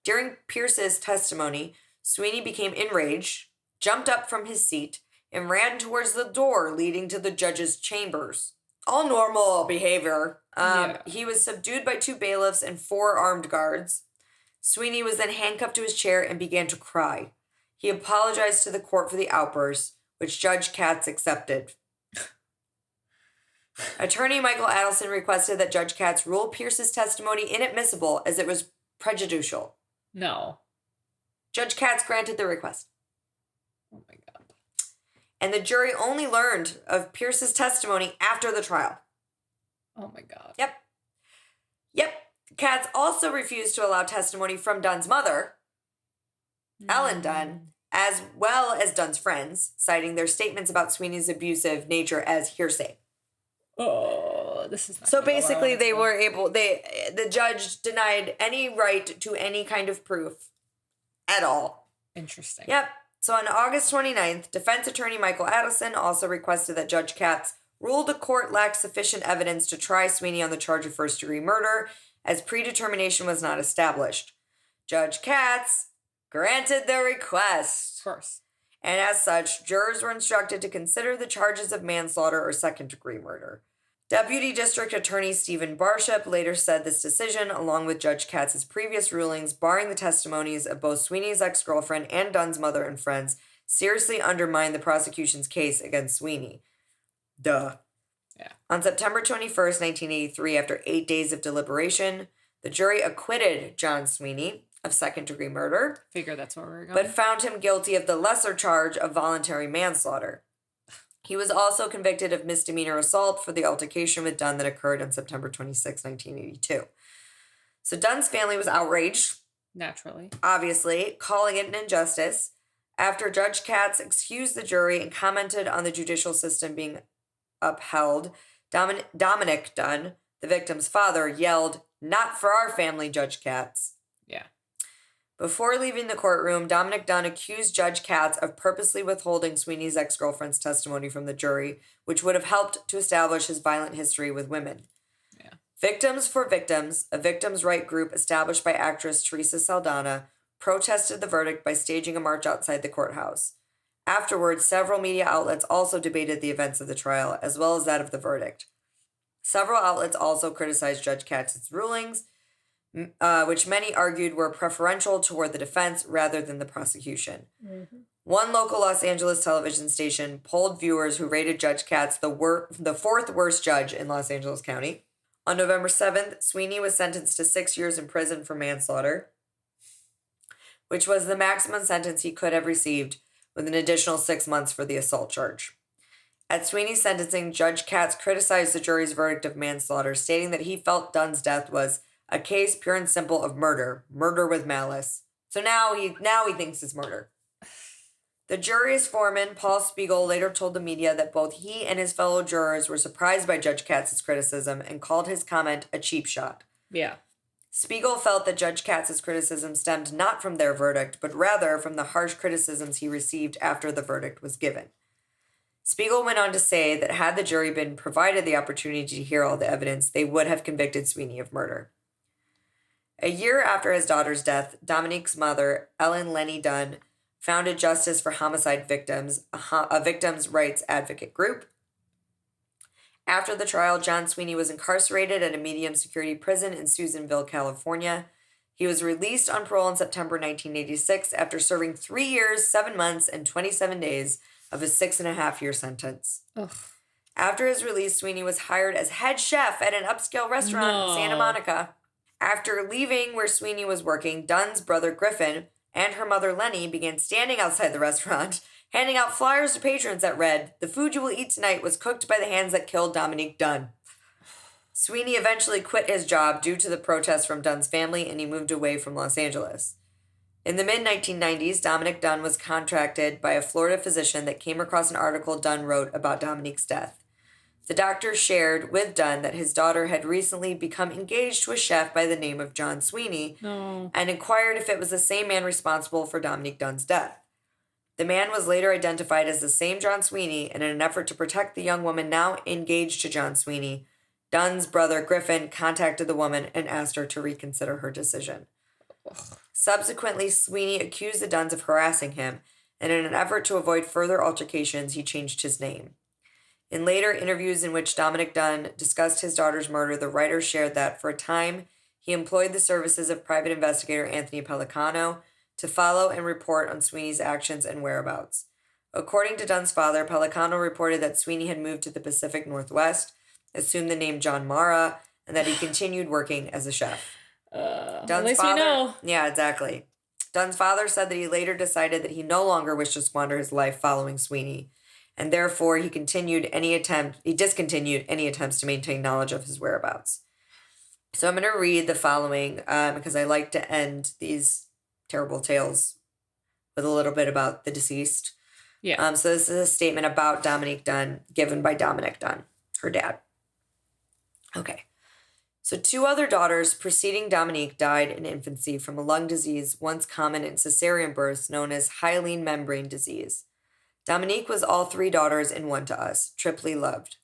S1: During Pierce's testimony, Sweeney became enraged, jumped up from his seat, and ran towards the door leading to the judge's chambers. All normal behavior. He was subdued by 2 bailiffs and 4 armed guards. Sweeney was then handcuffed to his chair and began to cry. He apologized to the court for the outburst, which Judge Katz accepted. Attorney Michael Adelson requested that Judge Katz rule Pierce's testimony inadmissible as it was prejudicial.
S3: No.
S1: Judge Katz granted the request.
S3: Oh my God.
S1: And the jury only learned of Pierce's testimony after the trial.
S3: Oh my God.
S1: Yep. Katz also refused to allow testimony from Dunn's mother, Ellen Dunn, as well as Dunn's friends, citing their statements about Sweeney's abusive nature as hearsay.
S3: Oh, this is not
S1: So
S3: gonna go where I
S1: basically,
S3: want it to go.
S1: the judge denied any right to any kind of proof at all.
S3: Interesting.
S1: Yep. So on August 29th, defense attorney Michael Addison also requested that Judge Katz rule the court lacked sufficient evidence to try Sweeney on the charge of first-degree murder, as predetermination was not established. Judge Katz granted the request.
S3: Of course.
S1: And as such, jurors were instructed to consider the charges of manslaughter or second-degree murder. Deputy District Attorney Stephen Barship later said this decision, along with Judge Katz's previous rulings barring the testimonies of both Sweeney's ex-girlfriend and Dunn's mother and friends, seriously undermined the prosecution's case against Sweeney. Duh.
S3: Yeah.
S1: On September 21st, 1983, after 8 days of deliberation, the jury acquitted John Sweeney of second-degree murder.
S3: Figure that's where we're going.
S1: But found him guilty of the lesser charge of voluntary manslaughter. He was also convicted of misdemeanor assault for the altercation with Dunn that occurred on September 26, 1982. So Dunn's family was outraged.
S3: Naturally.
S1: Obviously, calling it an injustice. After Judge Katz excused the jury and commented on the judicial system being upheld, Dominic Dunn, the victim's father, yelled, "Not for our family, Judge Katz."
S3: Yeah.
S1: Before leaving the courtroom, Dominic Dunn accused Judge Katz of purposely withholding Sweeney's ex-girlfriend's testimony from the jury, which would have helped to establish his violent history with women.
S3: Yeah.
S1: Victims for Victims, a victims' right group established by actress Teresa Saldana, protested the verdict by staging a march outside the courthouse. Afterwards, several media outlets also debated the events of the trial, as well as that of the verdict. Several outlets also criticized Judge Katz's rulings, which many argued were preferential toward the defense rather than the prosecution. Mm-hmm. One local Los Angeles television station polled viewers who rated Judge Katz the fourth worst judge in Los Angeles County. On November 7th, Sweeney was sentenced to 6 years in prison for manslaughter, which was the maximum sentence he could have received, with an additional 6 months for the assault charge. At Sweeney's sentencing, Judge Katz criticized the jury's verdict of manslaughter, stating that he felt Dunn's death was a case pure and simple of murder with malice. So now he thinks it's murder. The jury's foreman, Paul Spiegel, later told the media that both he and his fellow jurors were surprised by Judge Katz's criticism and called his comment a cheap shot.
S3: Yeah.
S1: Spiegel felt that Judge Katz's criticism stemmed not from their verdict, but rather from the harsh criticisms he received after the verdict was given. Spiegel went on to say that had the jury been provided the opportunity to hear all the evidence, they would have convicted Sweeney of murder. A year after his daughter's death, Dominique's mother, Ellen Lenny Dunn, founded Justice for Homicide Victims, a victims' rights advocate group. After the trial, John Sweeney was incarcerated at a medium-security prison in Susanville, California. He was released on parole in September 1986 after serving 3 years, 7 months, and 27 days of his 6.5-year sentence. Ugh. After his release, Sweeney was hired as head chef at an upscale restaurant in Santa Monica. After leaving where Sweeney was working, Dunn's brother Griffin and her mother Lenny began standing outside the restaurant, handing out flyers to patrons that read, "The food you will eat tonight was cooked by the hands that killed Dominique Dunn." Sweeney eventually quit his job due to the protests from Dunn's family, and he moved away from Los Angeles. In the mid-1990s, Dominic Dunn was contracted by a Florida physician that came across an article Dunn wrote about Dominique's death. The doctor shared with Dunn that his daughter had recently become engaged to a chef by the name of John Sweeney and inquired if it was the same man responsible for Dominique Dunn's death. The man was later identified as the same John Sweeney, and in an effort to protect the young woman now engaged to John Sweeney, Dunn's brother Griffin contacted the woman and asked her to reconsider her decision. Subsequently, Sweeney accused the Dunns of harassing him, and in an effort to avoid further altercations, he changed his name. In later interviews in which Dominic Dunn discussed his daughter's murder, the writer shared that, for a time, he employed the services of private investigator Anthony Pellicano to follow and report on Sweeney's actions and whereabouts. According to Dunn's father, Pellicano reported that Sweeney had moved to the Pacific Northwest, assumed the name John Mara, and that he continued working as a chef.
S3: Dunn's at least we know.
S1: Yeah, exactly. Dunn's father said that he later decided that he no longer wished to squander his life following Sweeney, and therefore he discontinued any attempts to maintain knowledge of his whereabouts. So I'm going to read the following because I like to end these terrible tales with a little bit about the deceased.
S3: Yeah.
S1: So this is a statement about Dominique Dunn given by Dominic Dunn, her dad. Okay. So 2 other daughters preceding Dominique died in infancy from a lung disease once common in cesarean births known as hyaline membrane disease. Dominique was all 3 daughters in one to us, triply loved.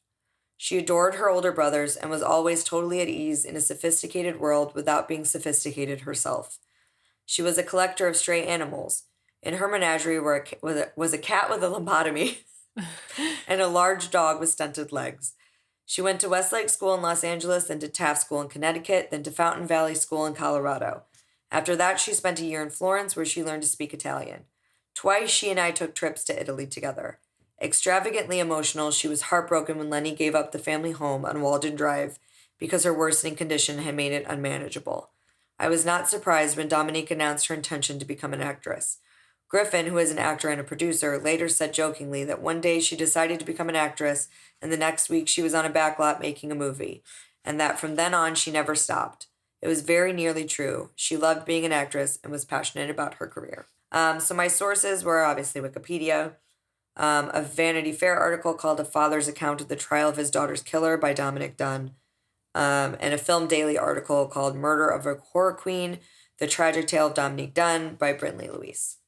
S1: She adored her older brothers and was always totally at ease in a sophisticated world without being sophisticated herself. She was a collector of stray animals. In her menagerie was a cat with a lobotomy and a large dog with stunted legs. She went to Westlake School in Los Angeles, then to Taft School in Connecticut, then to Fountain Valley School in Colorado. After that, she spent a year in Florence, where she learned to speak Italian. Twice, she and I took trips to Italy together. Extravagantly emotional, she was heartbroken when Lenny gave up the family home on Walden Drive because her worsening condition had made it unmanageable. I was not surprised when Dominique announced her intention to become an actress. Griffin, who is an actor and a producer, later said jokingly that one day she decided to become an actress, and the next week she was on a backlot making a movie, and that from then on she never stopped. It was very nearly true. She loved being an actress and was passionate about her career. So my sources were obviously Wikipedia, a Vanity Fair article called A Father's Account of the Trial of His Daughter's Killer by Dominic Dunn, and a Film Daily article called Murder of a Horror Queen, The Tragic Tale of Dominique Dunn by Brinley Louise.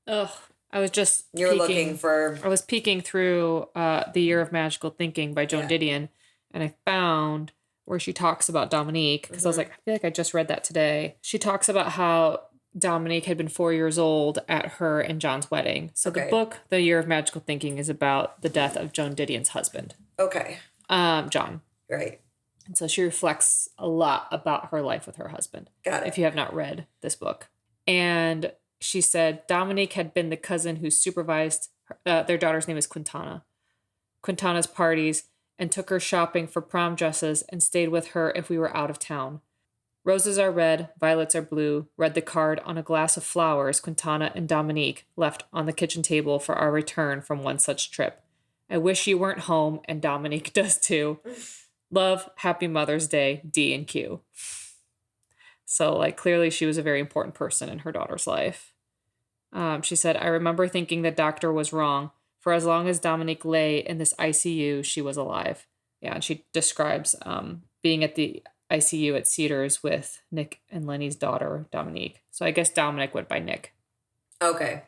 S3: Ugh. I was just
S1: You're looking for...
S3: I was peeking through The Year of Magical Thinking by Joan Didion, and I found where she talks about Dominique, because I was like, I feel like I just read that today. She talks about how Dominique had been 4 years old at her and John's wedding. So the book, The Year of Magical Thinking, is about the death of Joan Didion's husband.
S1: Okay.
S3: John.
S1: Right.
S3: And so she reflects a lot about her life with her husband.
S1: Got it.
S3: If you have not read this book. And she said Dominique had been the cousin who supervised their daughter's name is Quintana's parties, and took her shopping for prom dresses and stayed with her if we were out of town. Roses are red, violets are blue, read the card on a glass of flowers Quintana and Dominique left on the kitchen table for our return from one such trip. I wish you weren't home, and Dominique does too. Love, happy Mother's Day, D and Q. So, like, clearly she was a very important person in her daughter's life. She said, I remember thinking the doctor was wrong. For as long as Dominique lay in this ICU, she was alive. Yeah, and she describes being at the ICU at Cedars with Nick and Lenny's daughter, Dominique. So I guess Dominic went by Nick.
S1: Okay.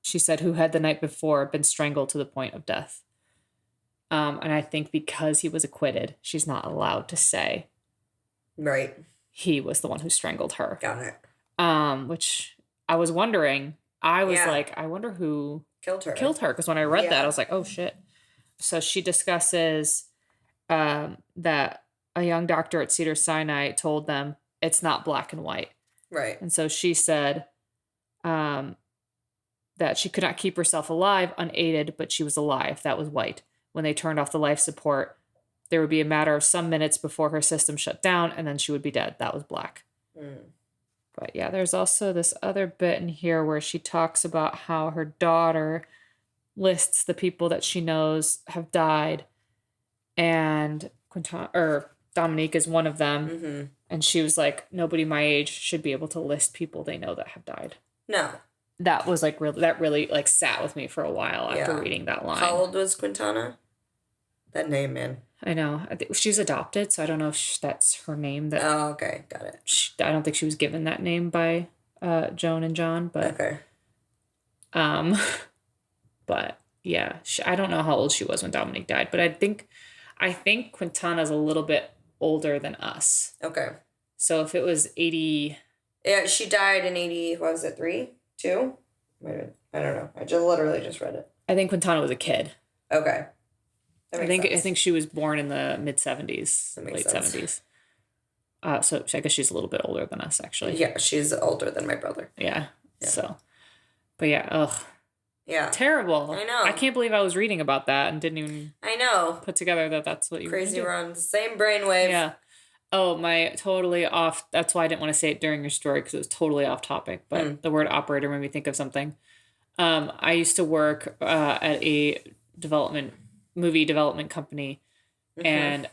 S3: She said, who had the night before been strangled to the point of death. And I think because he was acquitted, she's not allowed to say.
S1: Right.
S3: He was the one who strangled her.
S1: Got it.
S3: Which I was wondering. I was like, I wonder who
S1: killed her.
S3: Because when I read that, I was like, oh, shit. So she discusses that a young doctor at Cedars-Sinai told them it's not black and white.
S1: Right.
S3: And so she said that she could not keep herself alive unaided, but she was alive. That was white. When they turned off the life support, there would be a matter of some minutes before her system shut down, and then she would be dead. That was black. But yeah, there's also this other bit in here where she talks about how her daughter lists the people that she knows have died, and Dominique is one of them. And she was like, nobody my age should be able to list people they know that have died.
S1: No.
S3: That was like really like sat with me for a while after reading that line.
S1: How old was Quintana? That name, man.
S3: I know. I think she's adopted, so I don't know if that's her name.
S1: Oh, okay. Got it.
S3: I don't think she was given that name by Joan and John, but...
S1: Okay.
S3: But, yeah. I don't know how old she was when Dominique died, but I think Quintana's a little bit older than us.
S1: Okay.
S3: So if it was 80...
S1: Yeah, she died in 80... What was it, 3? 2? I don't know. I just literally just read it.
S3: I think Quintana was a kid.
S1: Okay.
S3: I think she was born in the mid-70s, late 70s. So I guess she's a little bit older than us, actually.
S1: Yeah, she's older than my brother.
S3: Yeah. So, but yeah, ugh.
S1: Yeah.
S3: Terrible.
S1: I know.
S3: I can't believe I was reading about that and didn't even put together that that's what you
S1: Crazy, we're on the same brainwave.
S3: Yeah. Oh, totally off. That's why I didn't want to say it during your story because it was totally off topic. But the word operator made me think of something. I used to work at a movie development company, and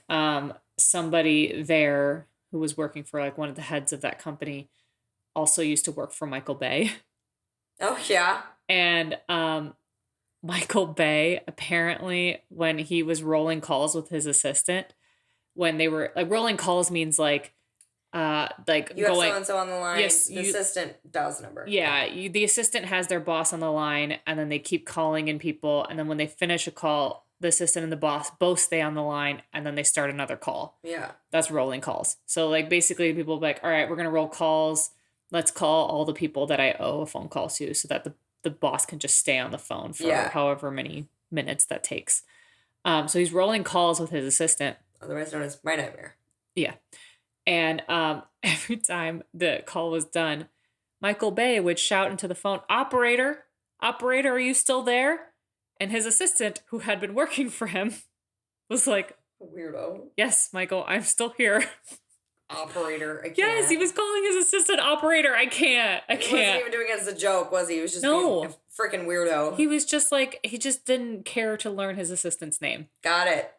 S3: somebody there who was working for like one of the heads of that company also used to work for Michael Bay.
S1: Oh yeah. And
S3: Michael Bay, apparently when he was rolling calls with his assistant, when they were like rolling calls means like
S1: you have
S3: going
S1: so-and-so on the line.
S3: Yes,
S1: the assistant dials the number.
S3: Yeah, the assistant has their boss on the line, and then they keep calling in people, and then when they finish a call, the assistant and the boss both stay on the line, and then they start another call.
S1: Yeah.
S3: That's rolling calls. So like basically people will be like, all right, we're gonna roll calls. Let's call all the people that I owe a phone call to so that the boss can just stay on the phone for however many minutes that takes. So he's rolling calls with his assistant.
S1: Otherwise known as my nightmare.
S3: Yeah. And every time the call was done, Michael Bay would shout into the phone, operator, are you still there? And his assistant, who had been working for him, was like,
S1: weirdo.
S3: Yes, Michael, I'm still here.
S1: Operator, I can't.
S3: Yes, he was calling his assistant operator. I can't.
S1: He wasn't even doing it as a joke, was he? He was just being a freaking weirdo.
S3: He was just like, he just didn't care to learn his assistant's name.
S1: Got it.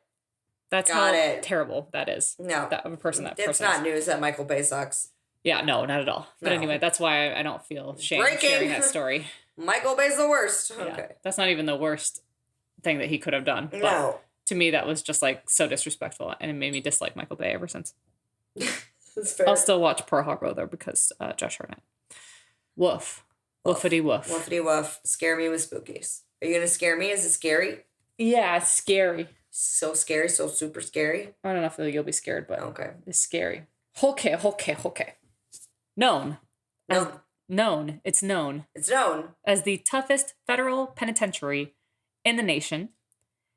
S3: That's terrible that is.
S1: No.
S3: That of a person that
S1: It's not news that Michael Bay sucks.
S3: Yeah, no, not at all. But anyway, that's why I don't feel shame sharing that story.
S1: Michael Bay's the worst.
S3: Yeah,
S1: okay.
S3: That's not even the worst thing that he could have done. But
S1: no.
S3: To me, that was just like so disrespectful, and it made me dislike Michael Bay ever since.
S1: That's fair.
S3: I'll still watch Pearl Harbor though because Josh Hartnett. Woof. Woofity woof.
S1: Woofity woof. Scare me with spookies. Are you gonna scare me? Is it scary?
S3: Yeah, it's scary.
S1: So scary, so super scary.
S3: I don't know if you'll be scared, but
S1: okay.
S3: It's scary. Okay. Known. It's known as the toughest federal penitentiary in the nation.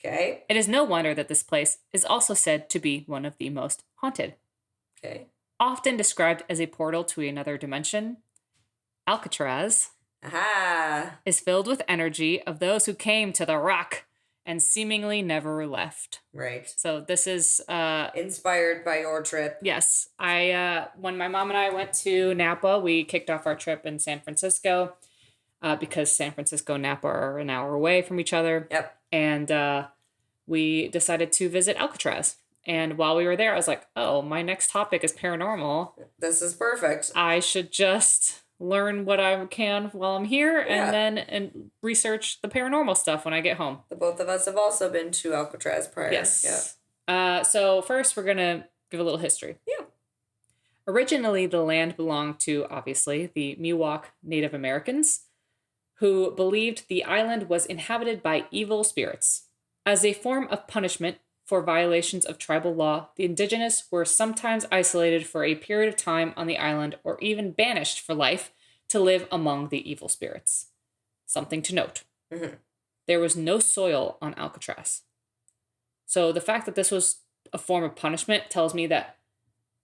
S1: Okay.
S3: It is no wonder that this place is also said to be one of the most haunted.
S1: Okay.
S3: Often described as a portal to another dimension, Alcatraz is filled with energy of those who came to the rock and seemingly never left.
S1: Right.
S3: So this is
S1: inspired by your trip.
S3: Yes. When my mom and I went to Napa, we kicked off our trip in San Francisco because San Francisco and Napa are an hour away from each other.
S1: Yep.
S3: And we decided to visit Alcatraz. And while we were there, I was like, oh, my next topic is paranormal.
S1: This is perfect.
S3: I should just learn what I can while I'm here and research the paranormal stuff when I get home.
S1: The both of us have also been to Alcatraz prior.
S3: Yes. Yeah. So first we're going to give a little history.
S1: Yeah.
S3: Originally, the land belonged to, obviously, the Miwok Native Americans, who believed the island was inhabited by evil spirits. As a form of punishment for violations of tribal law, the indigenous were sometimes isolated for a period of time on the island or even banished for life to live among the evil spirits. Something to note. Mm-hmm. There was no soil on Alcatraz. So the fact that this was a form of punishment tells me that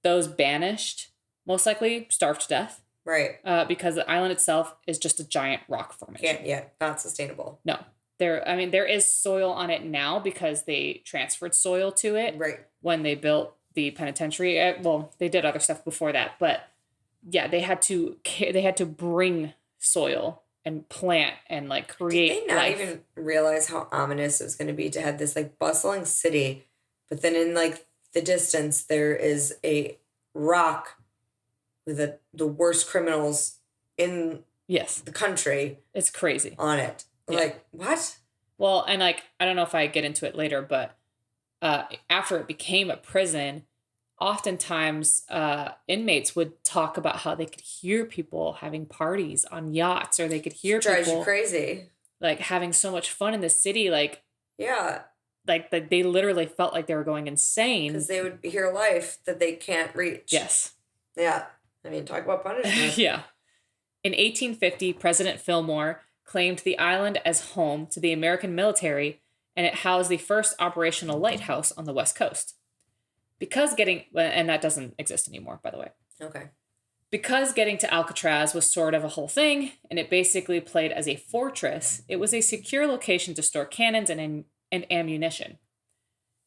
S3: those banished most likely starved to death.
S1: Right.
S3: Because the island itself is just a giant rock formation.
S1: Not sustainable.
S3: No. There is soil on it now because they transferred soil to it when they built the penitentiary. Well, they did other stuff before that, but yeah, they had to bring soil and plant and like create.
S1: Did they not even realize how ominous it was going to be to have this like bustling city, but then in like the distance there is a rock with the worst criminals in the country.
S3: It's crazy
S1: on it.
S3: Yeah.
S1: Like, what?
S3: Well, and like, I don't know if I get into it later, but after it became a prison, oftentimes inmates would talk about how they could hear people having parties on yachts, or they could hear people
S1: drives you crazy,
S3: like having so much fun in the city. Like,
S1: yeah,
S3: like they literally felt like they were going insane
S1: because they would hear life that they can't reach.
S3: Yes.
S1: Yeah. I mean, talk about punishment.
S3: Yeah. In 1850, President Fillmore claimed the island as home to the American military, and it housed the first operational lighthouse on the West Coast. And that doesn't exist anymore, by the way.
S1: Okay.
S3: Because getting to Alcatraz was sort of a whole thing, and it basically played as a fortress, it was a secure location to store cannons and ammunition.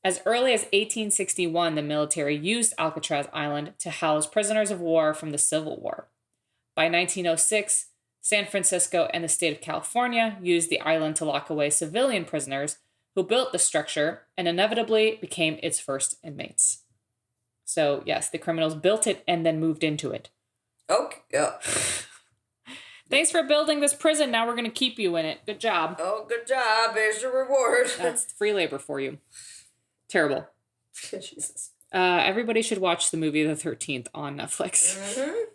S3: As early as 1861, the military used Alcatraz Island to house prisoners of war from the Civil War. By 1906, San Francisco and the state of California used the island to lock away civilian prisoners who built the structure and inevitably became its first inmates. So, yes, the criminals built it and then moved into it.
S1: Okay.
S3: Thanks for building this prison. Now we're going to keep you in it. Good job.
S1: Oh, good job. Here's your reward.
S3: That's free labor for you. Terrible.
S1: Jesus.
S3: Everybody should watch the movie The 13th on Netflix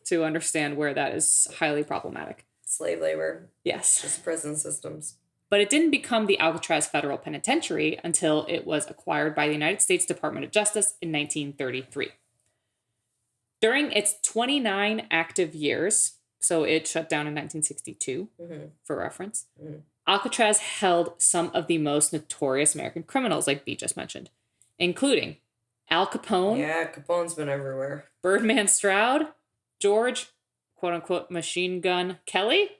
S3: to understand where that is highly problematic.
S1: Slave labor.
S3: Yes.
S1: Just prison systems.
S3: But it didn't become the Alcatraz Federal Penitentiary until it was acquired by the United States Department of Justice in 1933. During its 29 active years, so it shut down in 1962, for reference, Alcatraz held some of the most notorious American criminals, like B just mentioned, including Al Capone.
S1: Yeah, Capone's been everywhere.
S3: Birdman Stroud, George, quote-unquote, Machine Gun Kelly,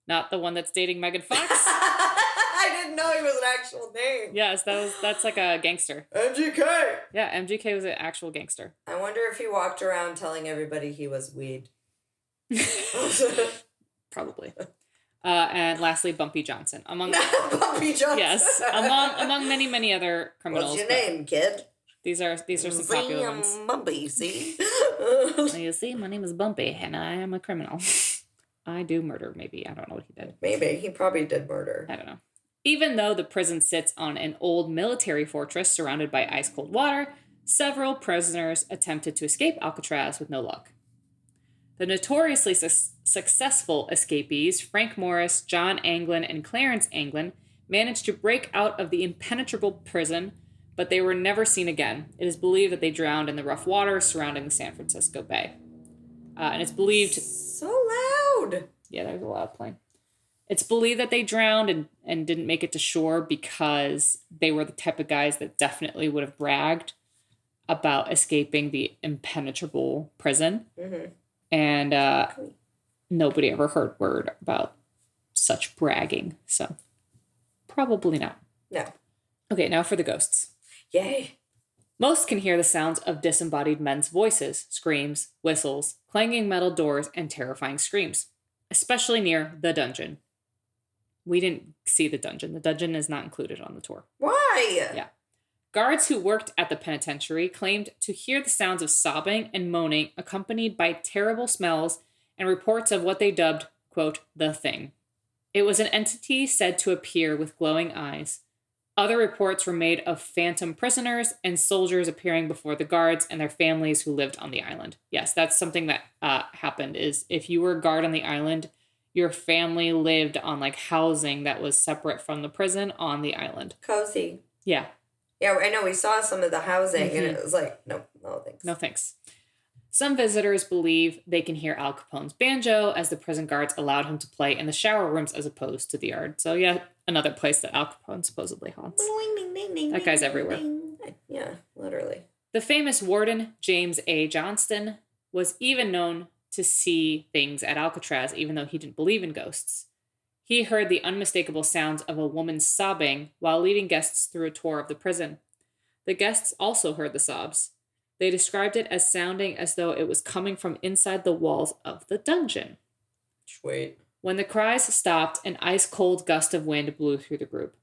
S3: not the one that's dating Megan Fox.
S1: I didn't know he was an actual name.
S3: Yes, that's like a gangster.
S1: MGK!
S3: Yeah, MGK was an actual gangster.
S1: I wonder if he walked around telling everybody he was weed.
S3: Probably. And lastly, Bumpy Johnson.
S1: Bumpy Johnson.
S3: Yes, among many other criminals.
S1: What's your name, kid?
S3: These are some popular ones.
S1: Bumpy, see?
S3: You see, my name is Bumpy, and I am a criminal. I do murder, maybe. I don't know what he did.
S1: Maybe. He probably did murder.
S3: I don't know. Even though the prison sits on an old military fortress surrounded by ice-cold water, several prisoners attempted to escape Alcatraz with no luck. The notoriously successful escapees, Frank Morris, John Anglin, and Clarence Anglin, managed to break out of the impenetrable prison, but they were never seen again. It is believed that they drowned in the rough water surrounding the San Francisco Bay. And it's believed...
S1: So loud!
S3: Yeah, there's a loud plane. It's believed that they drowned and didn't make it to shore because they were the type of guys that definitely would have bragged about escaping the impenetrable prison. And nobody ever heard word about such bragging. So, probably not.
S1: No.
S3: Okay, now for the ghosts.
S1: Yay.
S3: Most can hear the sounds of disembodied men's voices, screams, whistles, clanging metal doors, and terrifying screams, especially near the dungeon. We didn't see the dungeon. The dungeon is not included on the tour.
S1: Why?
S3: Yeah. Guards who worked at the penitentiary claimed to hear the sounds of sobbing and moaning accompanied by terrible smells and reports of what they dubbed, quote, the thing. It was an entity said to appear with glowing eyes. Other reports were made of phantom prisoners and soldiers appearing before the guards and their families who lived on the island. Yes, that's something that happened, is if you were a guard on the island, your family lived on like housing that was separate from the prison on the island.
S1: Cozy.
S3: Yeah.
S1: Yeah, I know. We saw some of the housing and it was like, no thanks.
S3: No thanks. Some visitors believe they can hear Al Capone's banjo as the prison guards allowed him to play in the shower rooms as opposed to the yard. So yeah, another place that Al Capone supposedly haunts. That guy's everywhere.
S1: Yeah, literally.
S3: The famous warden, James A. Johnston, was even known to see things at Alcatraz, even though he didn't believe in ghosts. He heard the unmistakable sounds of a woman sobbing while leading guests through a tour of the prison. The guests also heard the sobs. They described it as sounding as though it was coming from inside the walls of the dungeon.
S1: Sweet.
S3: When the cries stopped, an ice-cold gust of wind blew through the group.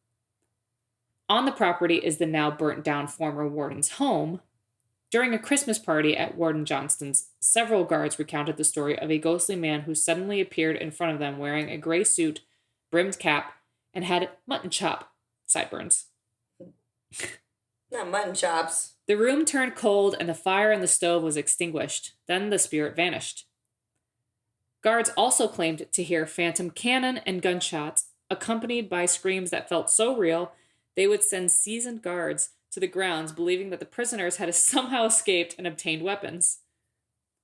S3: On the property is the now burnt-down former warden's home. During a Christmas party at Warden Johnston's, several guards recounted the story of a ghostly man who suddenly appeared in front of them wearing a gray suit, brimmed cap, and had mutton chop sideburns.
S1: Not mutton chops.
S3: The room turned cold and the fire in the stove was extinguished. Then the spirit vanished. Guards also claimed to hear phantom cannon and gunshots, accompanied by screams that felt so real, they would send seasoned guards to the grounds believing that the prisoners had somehow escaped and obtained weapons.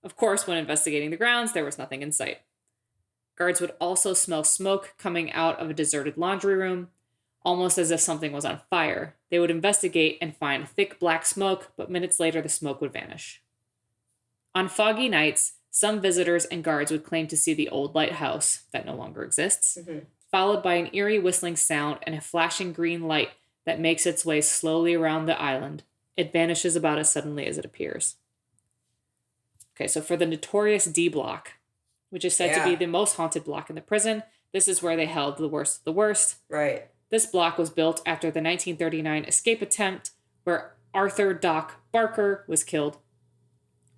S3: Of course, when investigating the grounds, there was nothing in sight. Guards would also smell smoke coming out of a deserted laundry room, almost as if something was on fire. They would investigate and find thick black smoke, but minutes later the smoke would vanish. On foggy nights, some visitors and guards would claim to see the old lighthouse, that no longer exists, followed by an eerie whistling sound and a flashing green light that makes its way slowly around the island. It vanishes about as suddenly as it appears. Okay, so for the notorious D Block, which is said to be the most haunted block in the prison, this is where they held the worst of the worst.
S1: Right.
S3: This block was built after the 1939 escape attempt where Arthur Doc Barker was killed.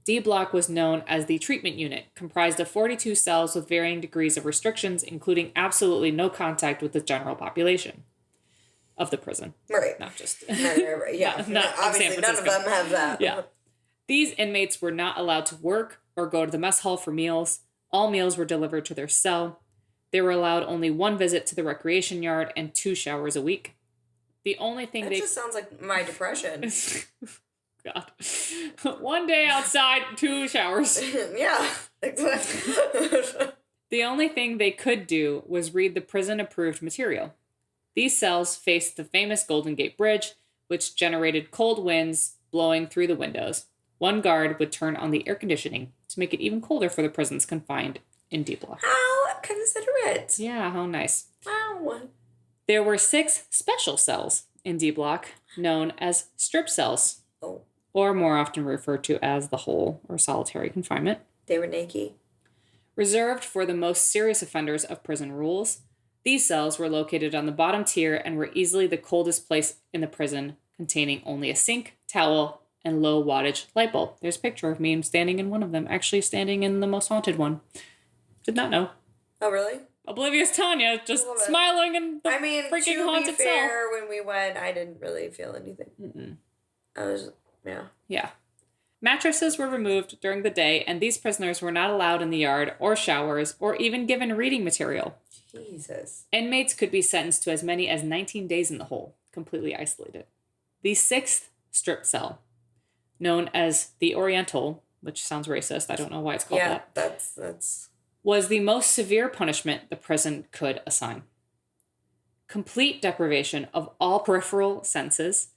S3: D Block was known as the treatment unit, comprised of 42 cells with varying degrees of restrictions, including absolutely no contact with the general population of the prison.
S1: Right.
S3: Not just...
S1: right. Yeah.
S3: not
S1: obviously, none of them have that.
S3: Yeah. These inmates were not allowed to work or go to the mess hall for meals. All meals were delivered to their cell. They were allowed only one visit to the recreation yard and 2 showers a week. The only thing
S1: that just sounds like my depression.
S3: God. One day outside, 2 showers.
S1: Yeah, exactly.
S3: The only thing they could do was read the prison-approved material. These cells faced the famous Golden Gate Bridge, which generated cold winds blowing through the windows. One guard would turn on the air conditioning to make it even colder for the prisoners confined in D Block.
S1: How considerate.
S3: Yeah, how nice.
S1: Wow.
S3: There were 6 special cells in D Block, known as strip cells, or more often referred to as the hole or solitary confinement.
S1: They were naked.
S3: Reserved for the most serious offenders of prison rules, these cells were located on the bottom tier and were easily the coldest place in the prison, containing only a sink, towel, and low wattage light bulb. There's a picture of me standing in one of them, actually standing in the most haunted one. Did not know.
S1: Oh, really?
S3: Oblivious Tanya, just smiling in the freaking haunted cell.
S1: To be fair, when we went, I didn't really feel anything.
S3: Mm-mm.
S1: I was, yeah.
S3: Yeah. Mattresses were removed during the day, and these prisoners were not allowed in the yard or showers or even given reading material.
S1: Jesus.
S3: Inmates could be sentenced to as many as 19 days in the hole, completely isolated. The 6th strip cell, known as the Oriental, which sounds racist, I don't know why it's called that.
S1: Yeah, that's...
S3: was the most severe punishment the prison could assign. Complete deprivation of all peripheral senses.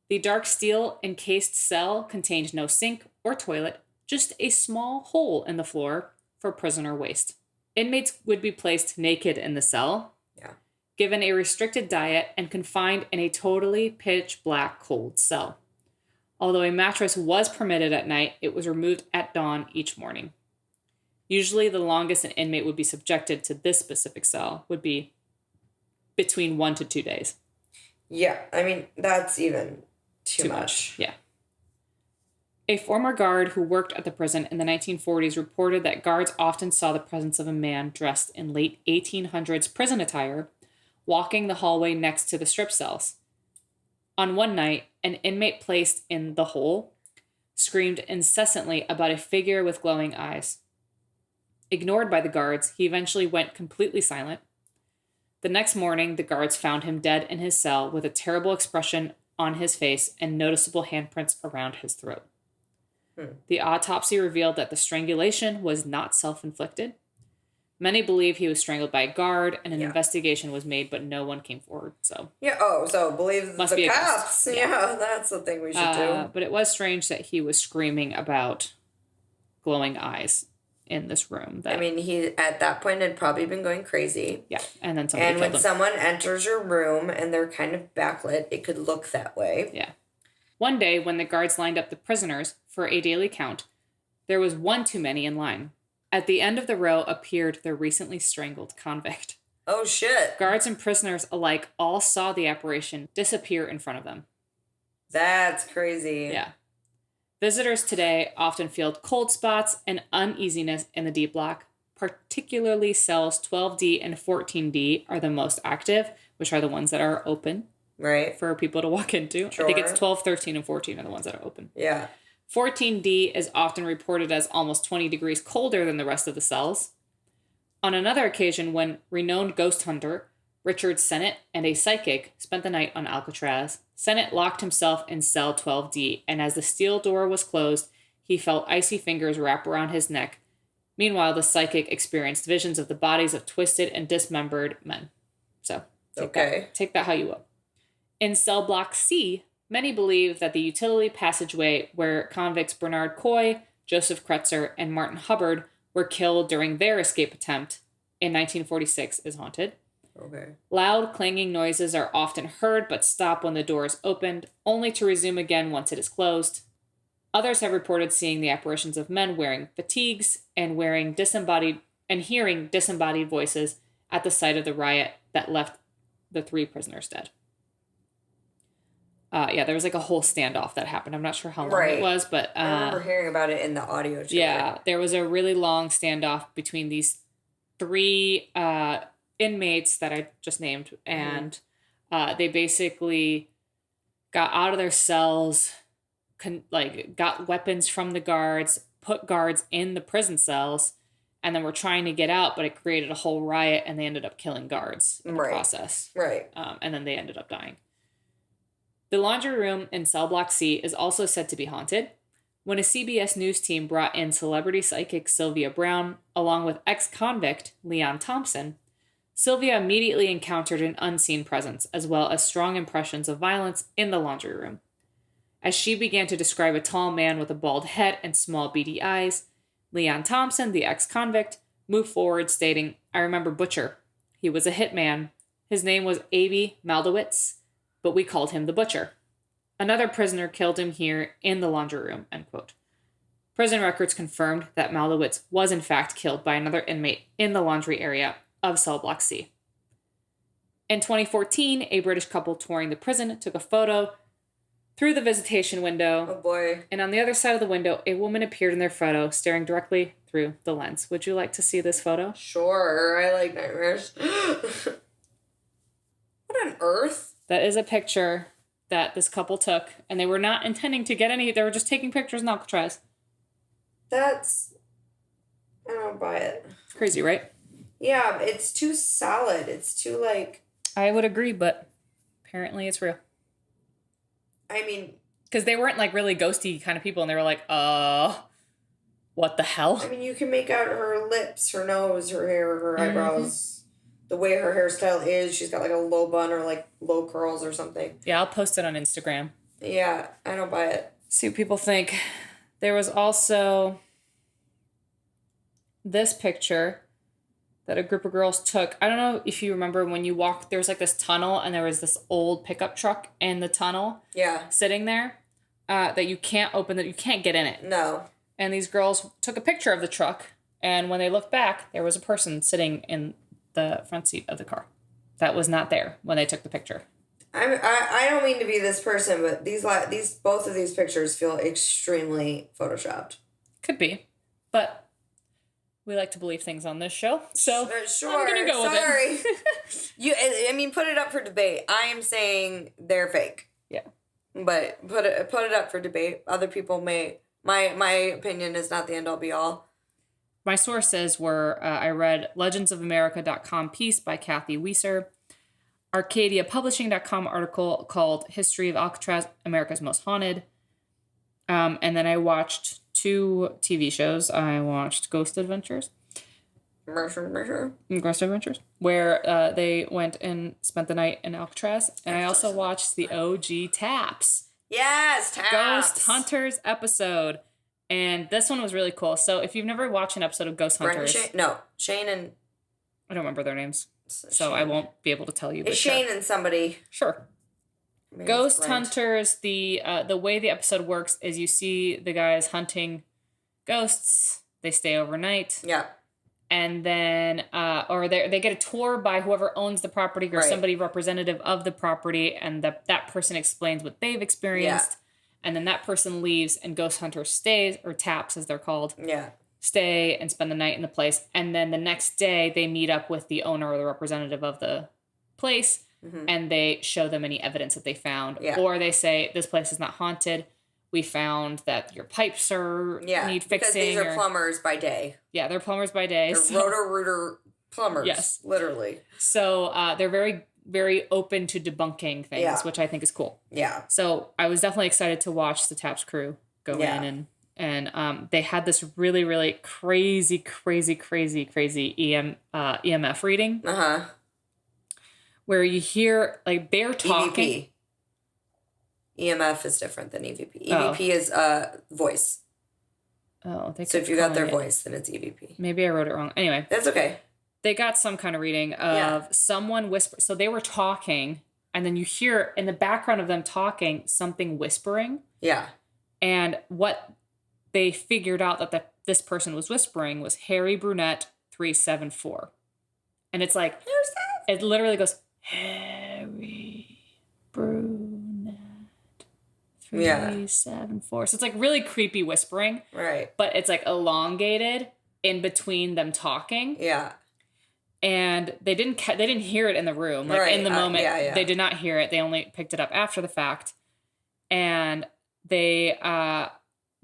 S3: The dark steel encased cell contained no sink or toilet, just a small hole in the floor for prisoner waste. Inmates would be placed naked in the cell, given a restricted diet, and confined in a totally pitch black cold cell. Although a mattress was permitted at night, it was removed at dawn each morning. Usually the longest an inmate would be subjected to this specific cell would be between 1 to 2 days.
S1: Yeah, I mean, that's even too much.
S3: Yeah. A former guard who worked at the prison in the 1940s reported that guards often saw the presence of a man dressed in late 1800s prison attire walking the hallway next to the strip cells. On one night, an inmate placed in the hole screamed incessantly about a figure with glowing eyes. Ignored by the guards, he eventually went completely silent. The next morning, the guards found him dead in his cell with a terrible expression on his face and noticeable handprints around his throat. The autopsy revealed that the strangulation was not self-inflicted. Many believe he was strangled by a guard, and an investigation was made, but no one came forward. So
S1: so believe the cops. Yeah, that's the thing we should do.
S3: But it was strange that he was screaming about glowing eyes in this room.
S1: He at that point had probably been going crazy.
S3: Yeah, and then somebody killed him. And when
S1: someone enters your room and they're kind of backlit, it could look that way.
S3: Yeah. One day, when the guards lined up the prisoners for a daily count, there was one too many in line. At the end of the row appeared the recently strangled convict.
S1: Oh, shit.
S3: Guards and prisoners alike all saw the apparition disappear in front of them.
S1: That's crazy.
S3: Yeah. Visitors today often feel cold spots and uneasiness in the D block. Particularly cells 12D and 14D are the most active, which are the ones that are open.
S1: Right.
S3: For people to walk into.
S1: Sure.
S3: I think it's 12, 13, and 14 are the ones that are open.
S1: Yeah.
S3: 14D is often reported as almost 20 degrees colder than the rest of the cells. On another occasion, when renowned ghost hunter Richard Sennett and a psychic spent the night on Alcatraz, Sennett locked himself in cell 12D, and as the steel door was closed, he felt icy fingers wrap around his neck. Meanwhile, the psychic experienced visions of the bodies of twisted and dismembered men. So, take that how you will. In cell block C, many believe that the utility passageway where convicts Bernard Coy, Joseph Kretzer, and Martin Hubbard were killed during their escape attempt in 1946 is haunted.
S1: Okay.
S3: Loud clanging noises are often heard but stop when the door is opened, only to resume again once it is closed. Others have reported seeing the apparitions of men wearing fatigues and hearing disembodied voices at the site of the riot that left the 3 prisoners dead. There was like a whole standoff that happened. I'm not sure how long it was, but...
S1: I remember hearing about it in the audio tour.
S3: Yeah, there was a really long standoff between these 3 inmates that I just named, and they basically got out of their cells got weapons from the guards, put guards in the prison cells, and then were trying to get out, but it created a whole riot, and they ended up killing guards in the process.
S1: Right.
S3: And then they ended up dying. The laundry room in cell block C is also said to be haunted. When a CBS News team brought in celebrity psychic Sylvia Brown, along with ex-convict Leon Thompson, Sylvia immediately encountered an unseen presence, as well as strong impressions of violence in the laundry room. As she began to describe a tall man with a bald head and small beady eyes, Leon Thompson, the ex-convict, moved forward stating, "I remember Butcher. He was a hitman. His name was Aby Maldowitz, but we called him the Butcher. Another prisoner killed him here in the laundry room," end quote. Prison records confirmed that Maldowitz was in fact killed by another inmate in the laundry area of cell block C. In 2014, a British couple touring the prison took a photo through the visitation window.
S1: Oh boy.
S3: And on the other side of the window, a woman appeared in their photo, staring directly through the lens. Would you like to see this photo?
S1: Sure, I like nightmares. What on earth?
S3: That is a picture that this couple took, and they were not intending to get any, they were just taking pictures in Alcatraz.
S1: I don't buy it.
S3: Crazy, right?
S1: Yeah, it's too solid. It's too
S3: I would agree, but apparently it's real.
S1: I mean...
S3: Because they weren't really ghosty kind of people, and they were like, what the hell?
S1: I mean, you can make out her lips, her nose, her hair, her eyebrows. The way her hairstyle is. She's got a low bun or low curls or something.
S3: Yeah, I'll post it on Instagram.
S1: Yeah, I don't buy it.
S3: See what people think. There was also this picture that a group of girls took. I don't know if you remember when you walked, there was this tunnel, and there was this old pickup truck in the tunnel.
S1: Yeah.
S3: Sitting there that you can't open, that you can't get in it.
S1: No.
S3: And these girls took a picture of the truck, and when they looked back, there was a person sitting in the front seat of the car that was not there when they took the picture.
S1: I don't mean to be this person, but both of these pictures feel extremely photoshopped.
S3: Could be, but we like to believe things on this show, so
S1: sure.
S3: I'm gonna go with
S1: it. Put it up for debate. I am saying they're fake.
S3: Yeah,
S1: but put it up for debate. Other people may. My opinion is not the end all be all.
S3: My sources were, I read legendsofamerica.com piece by Kathy Weiser, ArcadiaPublishing.com article called History of Alcatraz, America's Most Haunted. And then I watched 2 TV shows. I watched Ghost Adventures, where they went and spent the night in Alcatraz. And I also watched the OG Taps.
S1: Yes, Taps.
S3: Ghost Hunters episode. And this one was really cool. So if you've never watched an episode of Ghost Hunters...
S1: Shane and...
S3: I don't remember their names. So
S1: Shane.
S3: I won't be able to tell you.
S1: It's Shane and somebody.
S3: Sure.
S1: Maybe
S3: Ghost Hunters, the way the episode works is you see the guys hunting ghosts. They stay overnight.
S1: Yeah.
S3: And then, or they get a tour by whoever owns the property or somebody representative of the property, and that person explains what they've experienced. Yeah. And then that person leaves, and Ghost Hunter stays, or Taps as they're called.
S1: Yeah.
S3: Stay and spend the night in the place. And then the next day, they meet up with the owner or the representative of the place, and they show them any evidence that they found. Yeah. Or they say, this place is not haunted. We found that your pipes need fixing.
S1: Because these are plumbers by day.
S3: Yeah, they're plumbers by day.
S1: They're Roto-Rooter plumbers. Yes. Literally.
S3: So they're very, very open to debunking things, which I think is cool. Yeah. So I was definitely excited to watch the Taps crew go in and they had this really, really crazy EMF reading. Uh-huh. Where you hear they're talking.
S1: EVP. EMF is different than EVP. EVP is voice.
S3: Oh,
S1: so if you got their voice, then it's EVP.
S3: Maybe I wrote it wrong. Anyway.
S1: That's okay.
S3: They got some kind of reading of someone whisper. So they were talking, and then you hear in the background of them talking something whispering. Yeah. And what they figured out that this person was whispering was Harry Brunette 374. And it's like, it literally goes, Harry Brunette 374. So it's really creepy whispering. Right. But it's elongated in between them talking. Yeah. And they didn't hear it in the room. In the moment, they did not hear it. They only picked it up after the fact. And they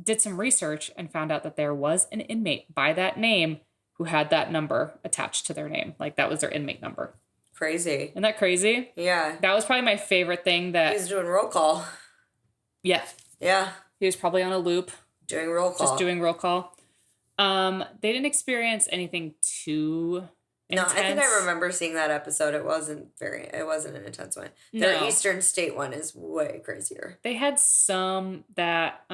S3: did some research and found out that there was an inmate by that name who had that number attached to their name. Like, that was their inmate number.
S1: Crazy.
S3: Isn't that crazy?
S1: Yeah.
S3: That was probably my favorite thing that...
S1: He's doing roll call.
S3: Yeah.
S1: Yeah.
S3: He was probably on a loop.
S1: Doing roll call.
S3: Just doing roll call. They didn't experience anything too intense.
S1: No, I think I remember seeing that episode. It wasn't an intense one. Their Eastern State one is way crazier.
S3: They had some that,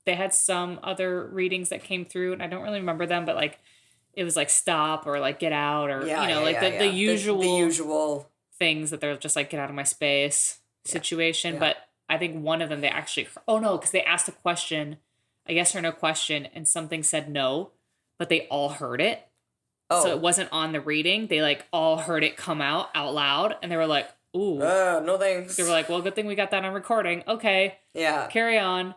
S3: they had some other readings that came through, and I don't really remember them, but like, it was like stop or like get out or, the usual things that they're just like, get out of my space situation. Yeah. But I think one of them, they actually, because they asked a question, a yes or no question, and something said no, but they all heard it. Oh. So it wasn't on the reading. They like all heard it come out loud, and they were like, ooh.
S1: No thanks.
S3: They were like, well, good thing we got that on recording. Okay. Yeah. Carry on.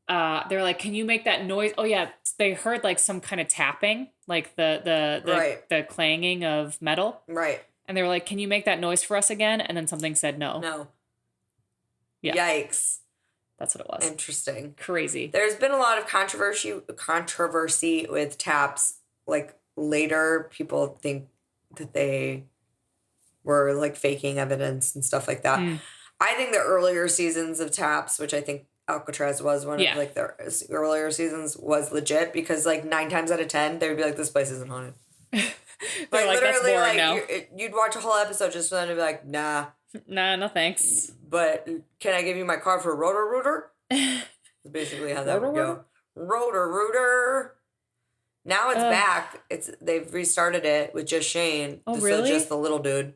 S3: They were like, can you make that noise? Oh yeah. They heard like some kind of tapping, like the clanging of metal. Right. And they were like, can you make that noise for us again? And then something said no. No. Yeah. Yikes. That's what it was.
S1: Interesting.
S3: Crazy.
S1: There's been a lot of controversy with taps. Like later, people think that they were like faking evidence and stuff like that. I think the earlier seasons of taps, which I think Alcatraz was one of like the earlier seasons, was legit because like 9 times out of 10 they would be like, this place isn't haunted. Like literally, like now. You'd watch a whole episode just for them to be like, nah,
S3: no thanks.
S1: But can I give you my card for Rotor-Rooter? That's basically how that would go. Rotor-Rooter. Now it's back. They've restarted it with just Shane.
S3: Oh, really?
S1: So just the little dude,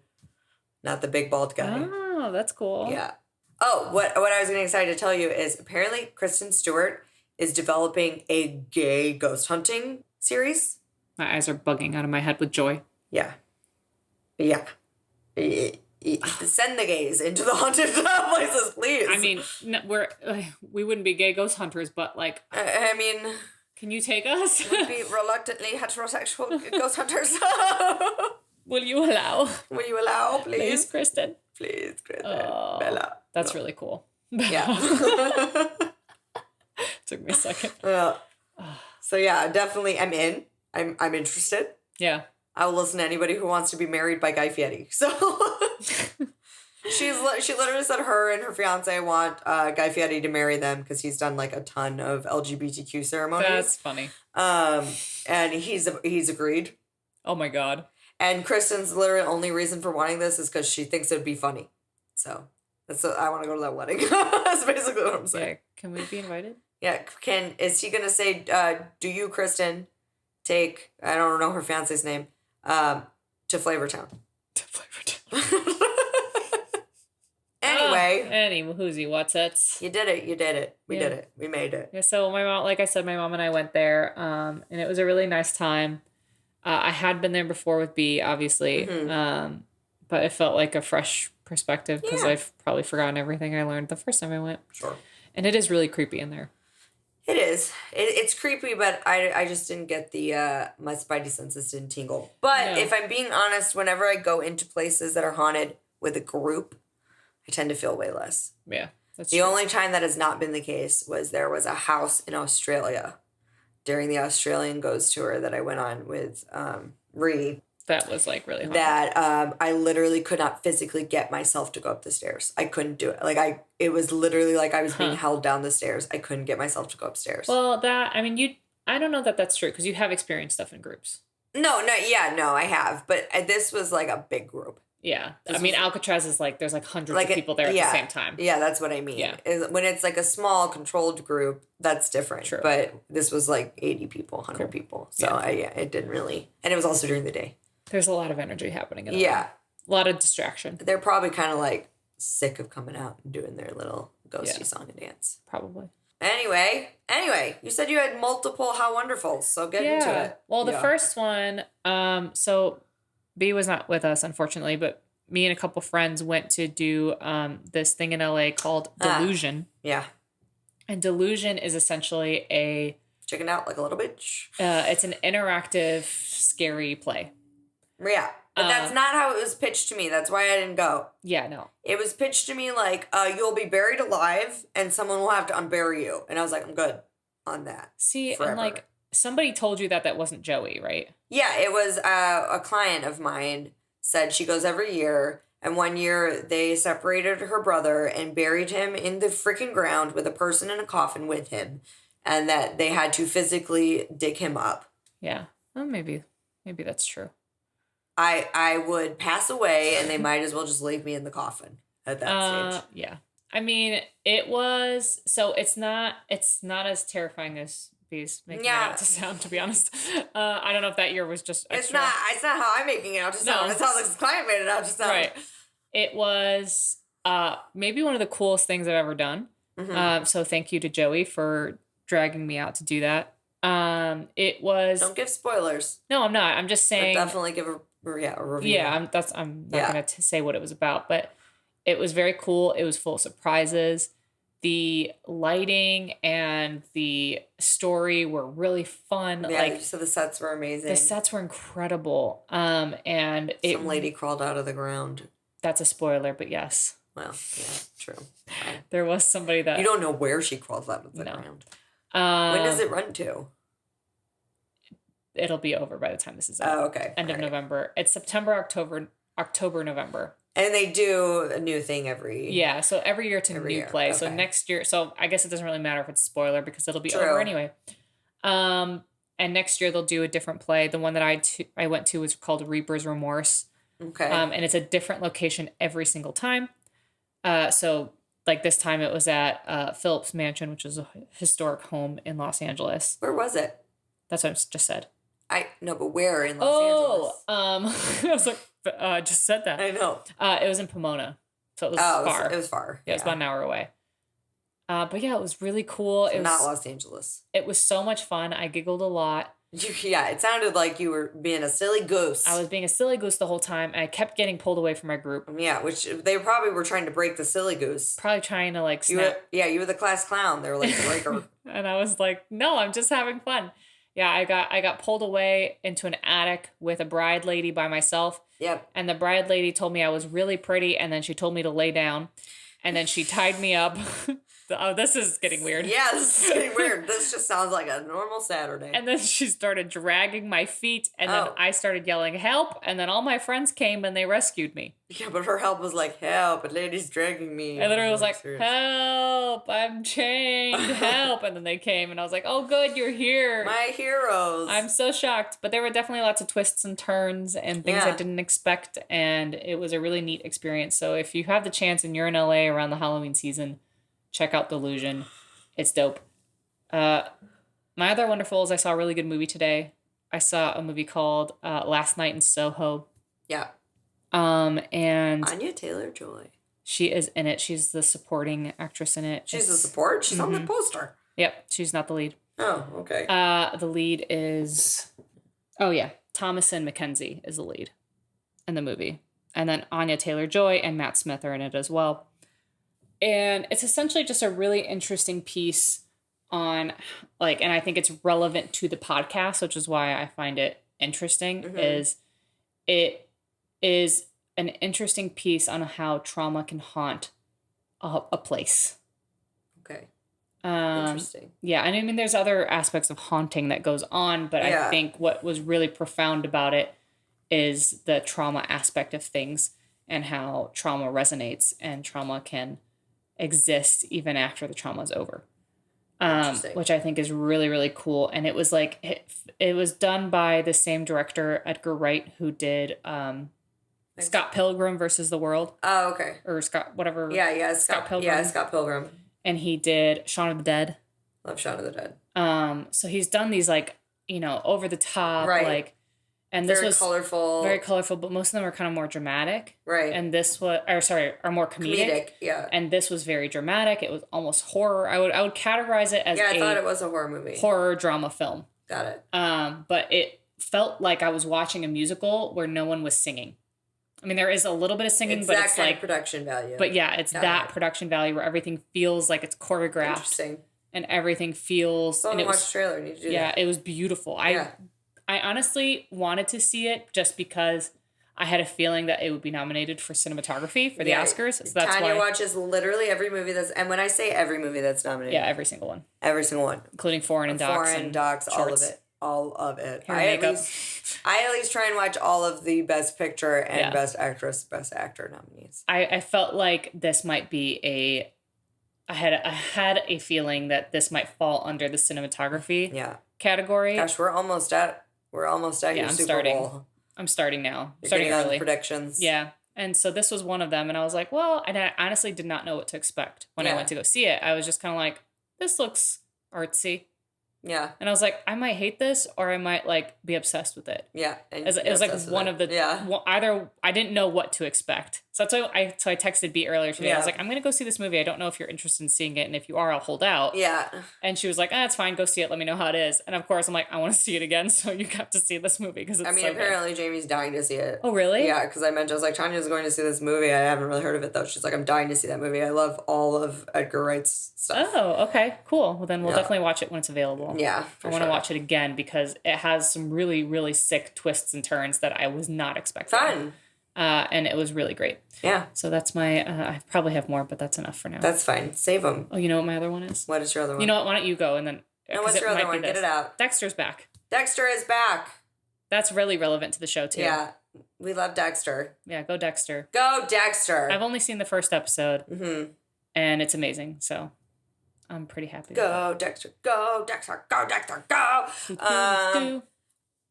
S1: not the big bald guy.
S3: Oh, that's cool.
S1: Yeah. Oh, what I was getting excited to tell you is apparently Kristen Stewart is developing a gay ghost hunting series.
S3: My eyes are bugging out of my head with joy.
S1: Yeah. Yeah. Send the gays into the haunted places, please.
S3: I mean, we wouldn't be gay ghost hunters, but like...
S1: I mean...
S3: Can you take us?
S1: We'd be reluctantly heterosexual ghost hunters.
S3: Will you allow?
S1: Will you allow, please?
S3: Please, Kristen.
S1: Please, Kristen. Oh, Bella.
S3: That's really cool. Yeah. Took me a second.
S1: So yeah, definitely I'm in. I'm interested. Yeah. I will listen to anybody who wants to be married by Guy Fieri. So she literally said her and her fiance want Guy Fieri to marry them because he's done like a ton of LGBTQ ceremonies.
S3: That's funny.
S1: And he's agreed.
S3: Oh my God.
S1: And Kristen's literally only reason for wanting this is because she thinks it'd be funny. So I want to go to that wedding. That's basically what I'm saying.
S3: Yeah. Can we be invited?
S1: Yeah. Is he gonna say, do you, Kristen, take, I don't know her fiance's name, to Flavortown? To Flavortown.
S3: Anyway. Whoosie, what's it?
S1: You did it. We did it. We made it.
S3: Yeah. So my mom, like I said, my mom and I went there, and it was a really nice time. I had been there before with B, obviously, but it felt like a fresh perspective because I've probably forgotten everything I learned the first time I went. Sure. And it is really creepy in there.
S1: It is. It's creepy, but I just didn't get my spidey senses didn't tingle. But if I'm being honest, whenever I go into places that are haunted with a group, I tend to feel way less. Yeah, that's true. The only time that has not been the case was there was a house in Australia during the Australian Ghost Tour that I went on with Ree.
S3: That was like really hard.
S1: That I literally could not physically get myself to go up the stairs. I couldn't do it. Like it was literally like I was being held down the stairs. I couldn't get myself to go upstairs.
S3: Well, I don't know that that's true because you have experienced stuff in groups.
S1: No, I have. But this was like a big group.
S3: Yeah. Alcatraz is like, there's like hundreds of people there at the same time.
S1: Yeah, that's what I mean. Yeah. When it's like a small controlled group, that's different. True. But this was like 80 people, 100 people. So it didn't really, and it was also during the day.
S3: There's a lot of energy happening. A lot of distraction.
S1: They're probably kind of like sick of coming out and doing their little ghosty song and dance.
S3: Probably.
S1: Anyway, you said you had multiple How Wonderfuls, so get into it.
S3: Well, the first one, so B was not with us, unfortunately, but me and a couple friends went to do this thing in LA called Delusion. Yeah. And Delusion is essentially a...
S1: Chicken out like a little bitch.
S3: It's an interactive, scary play.
S1: Yeah. But that's not how it was pitched to me. That's why I didn't go.
S3: Yeah, no.
S1: It was pitched to me like, you'll be buried alive and someone will have to unbury you. And I was like, I'm good on that.
S3: See,
S1: forever.
S3: And like, somebody told you that wasn't Joey, right?
S1: Yeah, it was a client of mine said she goes every year. And one year they separated her brother and buried him in the freaking ground with a person in a coffin with him. And that they had to physically dig him up.
S3: Yeah. Well, maybe that's true.
S1: I would pass away and they might as well just leave me in the coffin at that stage.
S3: Yeah. I mean, it was, so it's not as terrifying as these making it out to sound, to be honest. I don't know if that year was just extra.
S1: It's not how I'm making it out to sound. It's how this client made it out to sound.
S3: Right. It was maybe one of the coolest things I've ever done. Mm-hmm. So thank you to Joey for dragging me out to do that. It was...
S1: Don't give spoilers.
S3: No, I'm not. I'm just saying...
S1: But definitely give a review.
S3: Yeah, I'm not going to say what it was about, but it was very cool. It was full of surprises. The lighting and the story were really fun.
S1: Yeah, like, so the sets were amazing.
S3: The sets were incredible. And
S1: some lady crawled out of the ground.
S3: That's a spoiler, but yes.
S1: Well, yeah, true. Fine.
S3: There was somebody that...
S1: You don't know where she crawled out of the ground. When does it run to?
S3: It'll be over by the time this is out.
S1: Oh, okay.
S3: End of November. It's September, October, November.
S1: And they do a new thing every...
S3: Yeah, so every year it's a new play. Okay. So next year... So I guess it doesn't really matter if it's a spoiler because it'll be over anyway. And next year they'll do a different play. The one that I went to was called Reaper's Remorse.
S1: Okay.
S3: And it's a different location every single time. So... Like this time it was at Phillips Mansion, which is a historic home in Los Angeles.
S1: Where was it?
S3: That's what I just said.
S1: But where in Los
S3: Angeles? I was like, I just said that.
S1: I know.
S3: It was in Pomona. So it was far.
S1: It was far.
S3: Yeah, it was about an hour away. But yeah, it was really cool.
S1: It was not Los Angeles.
S3: It was so much fun. I giggled a lot.
S1: Yeah, it sounded like you were being a silly goose.
S3: I was being a silly goose the whole time, and I kept getting pulled away from my group.
S1: Yeah, which they probably were trying to break the silly goose.
S3: Probably trying to like snap.
S1: You were the class clown. They were like, break her.
S3: And I was like, no, I'm just having fun. Yeah, I got pulled away into an attic with a bride lady by myself.
S1: Yep.
S3: And the bride lady told me I was really pretty, and then she told me to lay down, and then she tied me up. Oh, this is getting weird.
S1: Yeah, this is getting weird. This just sounds like a normal Saturday.
S3: And then she started dragging my feet, and then I started yelling, help, and then all my friends came and they rescued me.
S1: Yeah, but her help was like, help, a lady's dragging me.
S3: I literally was like, help, I'm chained, help. And then they came, and I was like, oh, good, you're here.
S1: My heroes.
S3: I'm so shocked. But there were definitely lots of twists and turns and things I didn't expect, and it was a really neat experience. So if you have the chance and you're in LA around the Halloween season, check out Delusion. It's dope. My other wonderfuls, I saw a really good movie today. I saw a movie called Last Night in Soho.
S1: Yeah.
S3: And
S1: Anya Taylor-Joy.
S3: She is in it. She's the supporting actress in it.
S1: She's the support? She's on the poster.
S3: Yep. She's not the lead.
S1: Oh, okay.
S3: The lead is... Oh, yeah. Thomasin McKenzie is the lead in the movie. And then Anya Taylor-Joy and Matt Smith are in it as well. And it's essentially just a really interesting piece on, like, and I think it's relevant to the podcast, which is why I find it interesting, is it is an interesting piece on how trauma can haunt a place.
S1: Okay. Interesting.
S3: Yeah, and I mean, there's other aspects of haunting that goes on, but I think what was really profound about it is the trauma aspect of things and how trauma resonates and trauma can exist even after the trauma is over, which I think is really, really cool. And it was like it was done by the same director, Edgar Wright, who did Scott Pilgrim versus the World.
S1: Oh, okay.
S3: Or Scott whatever.
S1: Yeah,
S3: Scott Pilgrim.
S1: Yeah, Scott Pilgrim.
S3: And he did Shaun of the Dead.
S1: Love Shaun of the Dead.
S3: So he's done these like, over the top, like, and this was very colorful, but most of them are kind of more dramatic.
S1: Right.
S3: And this was, are more comedic.
S1: Yeah.
S3: And this was very dramatic. It was almost horror. I would categorize it as
S1: I thought it was a horror movie.
S3: Horror drama film.
S1: Got it.
S3: But it felt like I was watching a musical where no one was singing. I mean, there is a little bit of singing, but it's like
S1: production value.
S3: But yeah, it's production value where everything feels like it's choreographed.
S1: Interesting.
S3: And everything feels.
S1: So watch the trailer. Need to do that.
S3: It was beautiful. I honestly wanted to see it just because I had a feeling that it would be nominated for cinematography for the Oscars. So that's
S1: Tanya
S3: why.
S1: watches literally every movie and when I say every movie that's nominated.
S3: Yeah, every single one.
S1: Every single one.
S3: Including foreign and docs.
S1: Foreign, docs, all of it. All of it.
S3: I
S1: at least try and watch all of the Best Picture and Best Actress, Best Actor nominees.
S3: I felt like this might be I had a feeling that this might fall under the cinematography category.
S1: Gosh, we're almost at your Super Bowl.
S3: I'm starting now.
S1: You're
S3: starting
S1: getting
S3: early.
S1: On predictions.
S3: Yeah. And so this was one of them. And I was like, well, and I honestly did not know what to expect when I went to go see it. I was just kind of like, this looks artsy.
S1: Yeah.
S3: And I was like, I might hate this or I might like be obsessed with it.
S1: Yeah.
S3: And it was like one of the, either I didn't know what to expect. So that's why I texted B earlier today. I was like, I'm going to go see this movie. I don't know if you're interested in seeing it. And if you are, I'll hold out.
S1: Yeah.
S3: And she was like, it's fine. Go see it. Let me know how it is. And of course I'm like, I want to see it again. So you got to see this movie because it's
S1: apparently good. Jamie's dying to see it.
S3: Oh, really?
S1: Yeah. Because I was like, Tanya's going to see this movie. I haven't really heard of it though. She's like, I'm dying to see that movie. I love all of Edgar Wright's stuff.
S3: Oh, okay. Cool. Well, then we'll definitely watch it when it's available.
S1: Yeah.
S3: I want to watch it again because it has some really, really sick twists and turns that I was not expecting.
S1: Fun.
S3: And it was really great.
S1: Yeah.
S3: So that's my, I probably have more, but that's enough for now.
S1: That's fine. Save them.
S3: Oh, you know what my other one is?
S1: What is your other one?
S3: You know what? Why don't you go and then.
S1: No, what's your other one? Get it out.
S3: Dexter's back.
S1: Dexter is back.
S3: That's really relevant to the show, too.
S1: Yeah. We love Dexter.
S3: Yeah, go Dexter.
S1: Go Dexter.
S3: I've only seen the first episode.
S1: Mm-hmm.
S3: And it's amazing. So I'm pretty happy.
S1: Go Dexter. Go Dexter. Go Dexter. Go.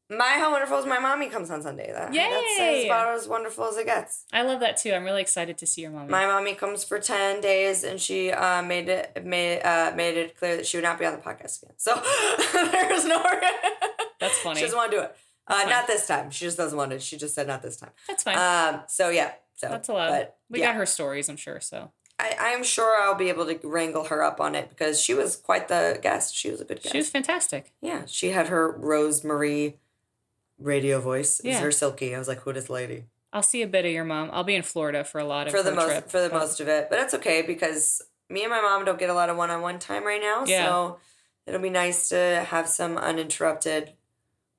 S1: My How Wonderful Is My Mommy comes on Sunday. That's about as wonderful as it gets.
S3: I love that too. I'm really excited to see your mommy.
S1: My mommy comes for 10 days and she made it clear that she would not be on the podcast again. So there's no
S3: That's funny.
S1: She doesn't want to do it. Not this time. She just doesn't want to. She just said not this time.
S3: That's fine.
S1: So yeah. So
S3: that's allowed. But, we got her stories, I'm sure. So
S1: I'm sure I'll be able to wrangle her up on it because she was quite the guest. She was a good guest.
S3: She was fantastic.
S1: Yeah. She had her Rosemary radio voice. It was her silky. I was like, who this lady?
S3: I'll see a bit of your mom. I'll be in Florida for a lot of
S1: most of it. But it's okay because me and my mom don't get a lot of one-on-one time right now. Yeah. So it'll be nice to have some uninterrupted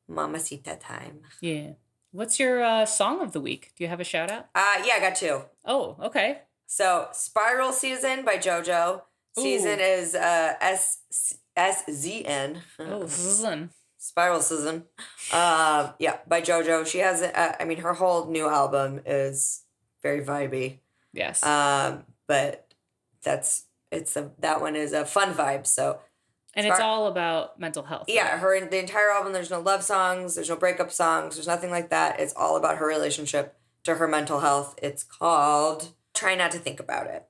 S1: mamacita time. Yeah.
S3: What's your song of the week? Do you have a shout out?
S1: Yeah, I got two.
S3: Oh, okay.
S1: So Spiral Season by JoJo. Season is SZN.
S3: Oh, Season.
S1: Spiral Season. By JoJo. She has, her whole new album is very vibey.
S3: Yes.
S1: But that one is a fun vibe. So.
S3: And it's all about mental health.
S1: Yeah, the entire album, there's no love songs, there's no breakup songs, there's nothing like that. It's all about her relationship to her mental health. It's called Try Not to Think About It.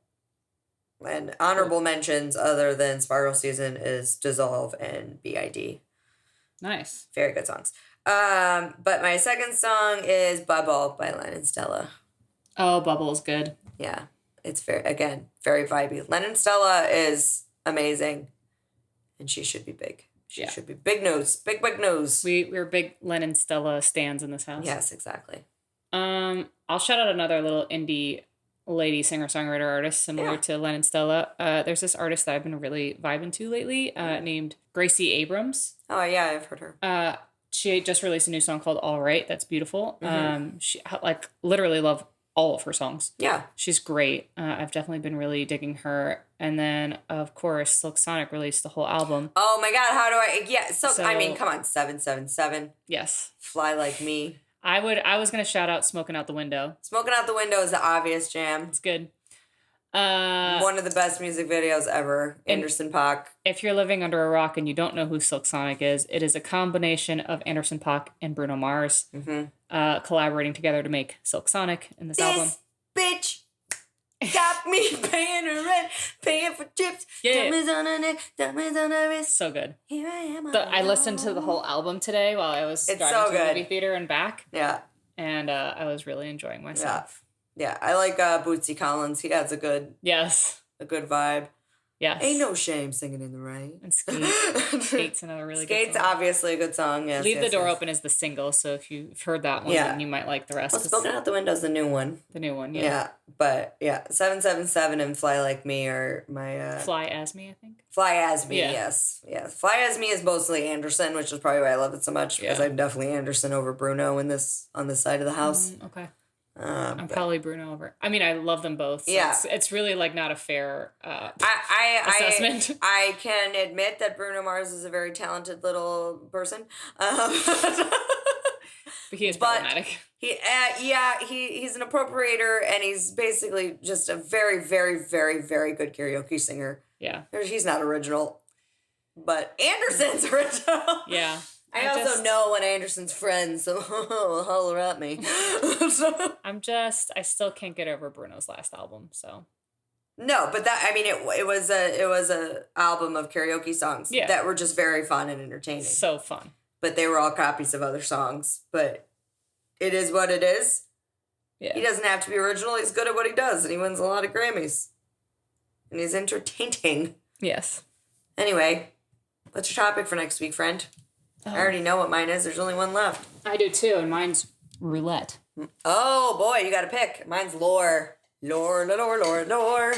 S1: And honorable mentions other than Spiral Season is Dissolve and BID.
S3: Nice.
S1: Very good songs. But my second song is Bubble by Len and Stella.
S3: Oh, Bubble's good.
S1: Yeah. It's very vibey. Len and Stella is amazing. And she should be big. She should be big news. Big news.
S3: We're big Len and Stella stans in this house.
S1: Yes, exactly.
S3: I'll shout out another little indie lady singer-songwriter artist similar to Len and Stella. There's this artist that I've been really vibing to lately named Gracie Abrams.
S1: Oh, yeah, I've heard her.
S3: She just released a new song called All Right. That's beautiful. Mm-hmm. She literally love all of her songs. Yeah. She's great. I've definitely been really digging her. And then, of course, Silk Sonic released the whole album.
S1: Oh, my God. How do I... Yeah, so come on. 777. Yes. Fly Like Me.
S3: I was going to shout out Smoking Out the Window.
S1: Smoking Out the Window is the obvious jam.
S3: It's good.
S1: One of the best music videos ever. Anderson .Paak.
S3: If you're living under a rock and you don't know who Silk Sonic is, it is a combination of Anderson .Paak and Bruno Mars collaborating together to make Silk Sonic in this album.
S1: Bitch got me paying her rent, paying for chips.
S3: Yeah.
S1: Diamonds on her neck, diamonds on her wrist.
S3: So good.
S1: Here I am.
S3: I listened to the whole album today while I was driving to the movie theater and back. Yeah. And I was really enjoying myself.
S1: Yeah, I like Bootsy Collins. He adds a good vibe.
S3: Yes.
S1: Ain't no shame singing in the rain.
S3: And Skate. Skate's another really
S1: Skate's
S3: good song.
S1: obviously a good song. Yes,
S3: Leave the Door Open is the single, so if you've heard that one, then you might like the rest.
S1: Well, Spoken Out the Window's the new one.
S3: The new one, yeah.
S1: Yeah, but 777 and Fly Like Me are my...
S3: Fly As Me, I think.
S1: Fly As Me, yes. Fly As Me is mostly Anderson, which is probably why I love it so much, because I'm definitely Anderson over Bruno on this side of the house.
S3: Okay. I'm probably Bruno over. I mean, I love them both. So it's really like not a fair assessment.
S1: I can admit that Bruno Mars is a very talented little person.
S3: But he is problematic.
S1: He's an appropriator, and he's basically just a very, very, very, very good karaoke singer.
S3: Yeah.
S1: He's not original, but Anderson's original.
S3: Yeah.
S1: I also know one of Anderson's friends, so holler at me.
S3: I still can't get over Bruno's last album, so.
S1: No, but it was a album of karaoke songs that were just very fun and entertaining.
S3: So fun.
S1: But they were all copies of other songs. But it is what it is. Yeah. He doesn't have to be original. He's good at what he does, and he wins a lot of Grammys. And he's entertaining.
S3: Yes.
S1: Anyway, what's your topic for next week, friend? I already know what mine is. There's only one left.
S3: I do too, and mine's roulette.
S1: Oh, boy, you got to pick. Mine's lore. Lore, lore, lore, lore.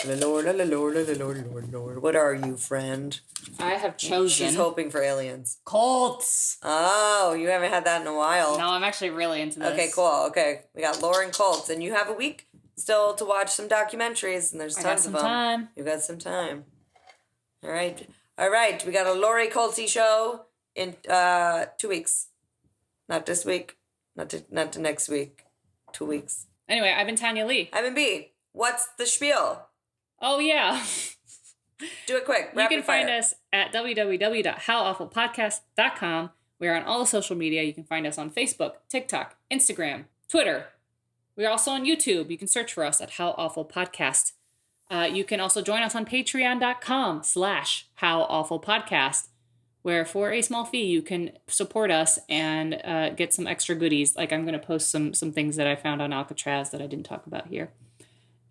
S1: Lore, lore, lore, lore, lore, lore. What are you, friend?
S3: I have chosen...
S1: She's hoping for aliens.
S3: Cults.
S1: Oh, you haven't had that in a while.
S3: No, I'm actually really into this.
S1: Okay, cool. Okay, we got lore and cults, and you have a week still to watch some documentaries, and there's tons of them.
S3: Time.
S1: You got some time. All right. We got a Lore culty show in 2 weeks. Not this week. Not to next week. 2 weeks.
S3: Anyway, I've been Tanya Lee.
S1: I've been B. What's the spiel?
S3: Oh, yeah.
S1: Do it quick.
S3: You can find us at www.howawfulpodcast.com. We are on all the social media. You can find us on Facebook, TikTok, Instagram, Twitter. We're also on YouTube. You can search for us at How Awful Podcast. You can also join us on patreon.com/howawfulpodcast, where for a small fee, you can support us and get some extra goodies. Like I'm going to post some things that I found on Alcatraz that I didn't talk about here.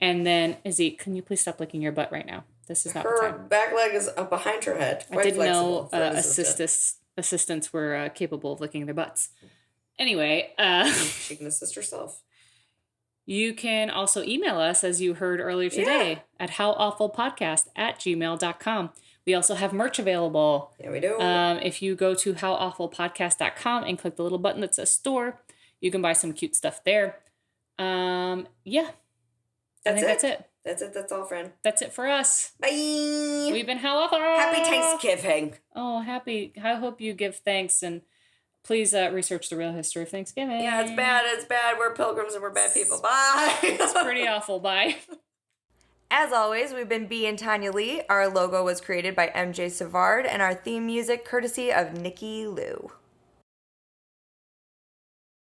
S3: And then, Izzy, can you please stop licking your butt right now? This is not the time.
S1: Her back leg is up behind her head.
S3: I didn't know assistants were capable of licking their butts. Anyway.
S1: She can assist herself.
S3: You can also email us, as you heard earlier today, at howawfulpodcast@gmail.com. We also have merch available.
S1: Yeah, we do.
S3: If you go to howawfulpodcast.com and click the little button that says store, you can buy some cute stuff there. Yeah. That's it.
S1: That's all, friend.
S3: That's it for us.
S1: Bye.
S3: We've been How Awful.
S1: Happy Thanksgiving.
S3: Oh, happy. I hope you give thanks, and please research the real history of Thanksgiving.
S1: Yeah, it's bad. It's bad. We're pilgrims and we're bad people. Bye.
S3: It's pretty awful. Bye.
S1: As always, we've been B and Tanya Lee. Our logo was created by MJ Savard, and our theme music courtesy of Nikki Lou.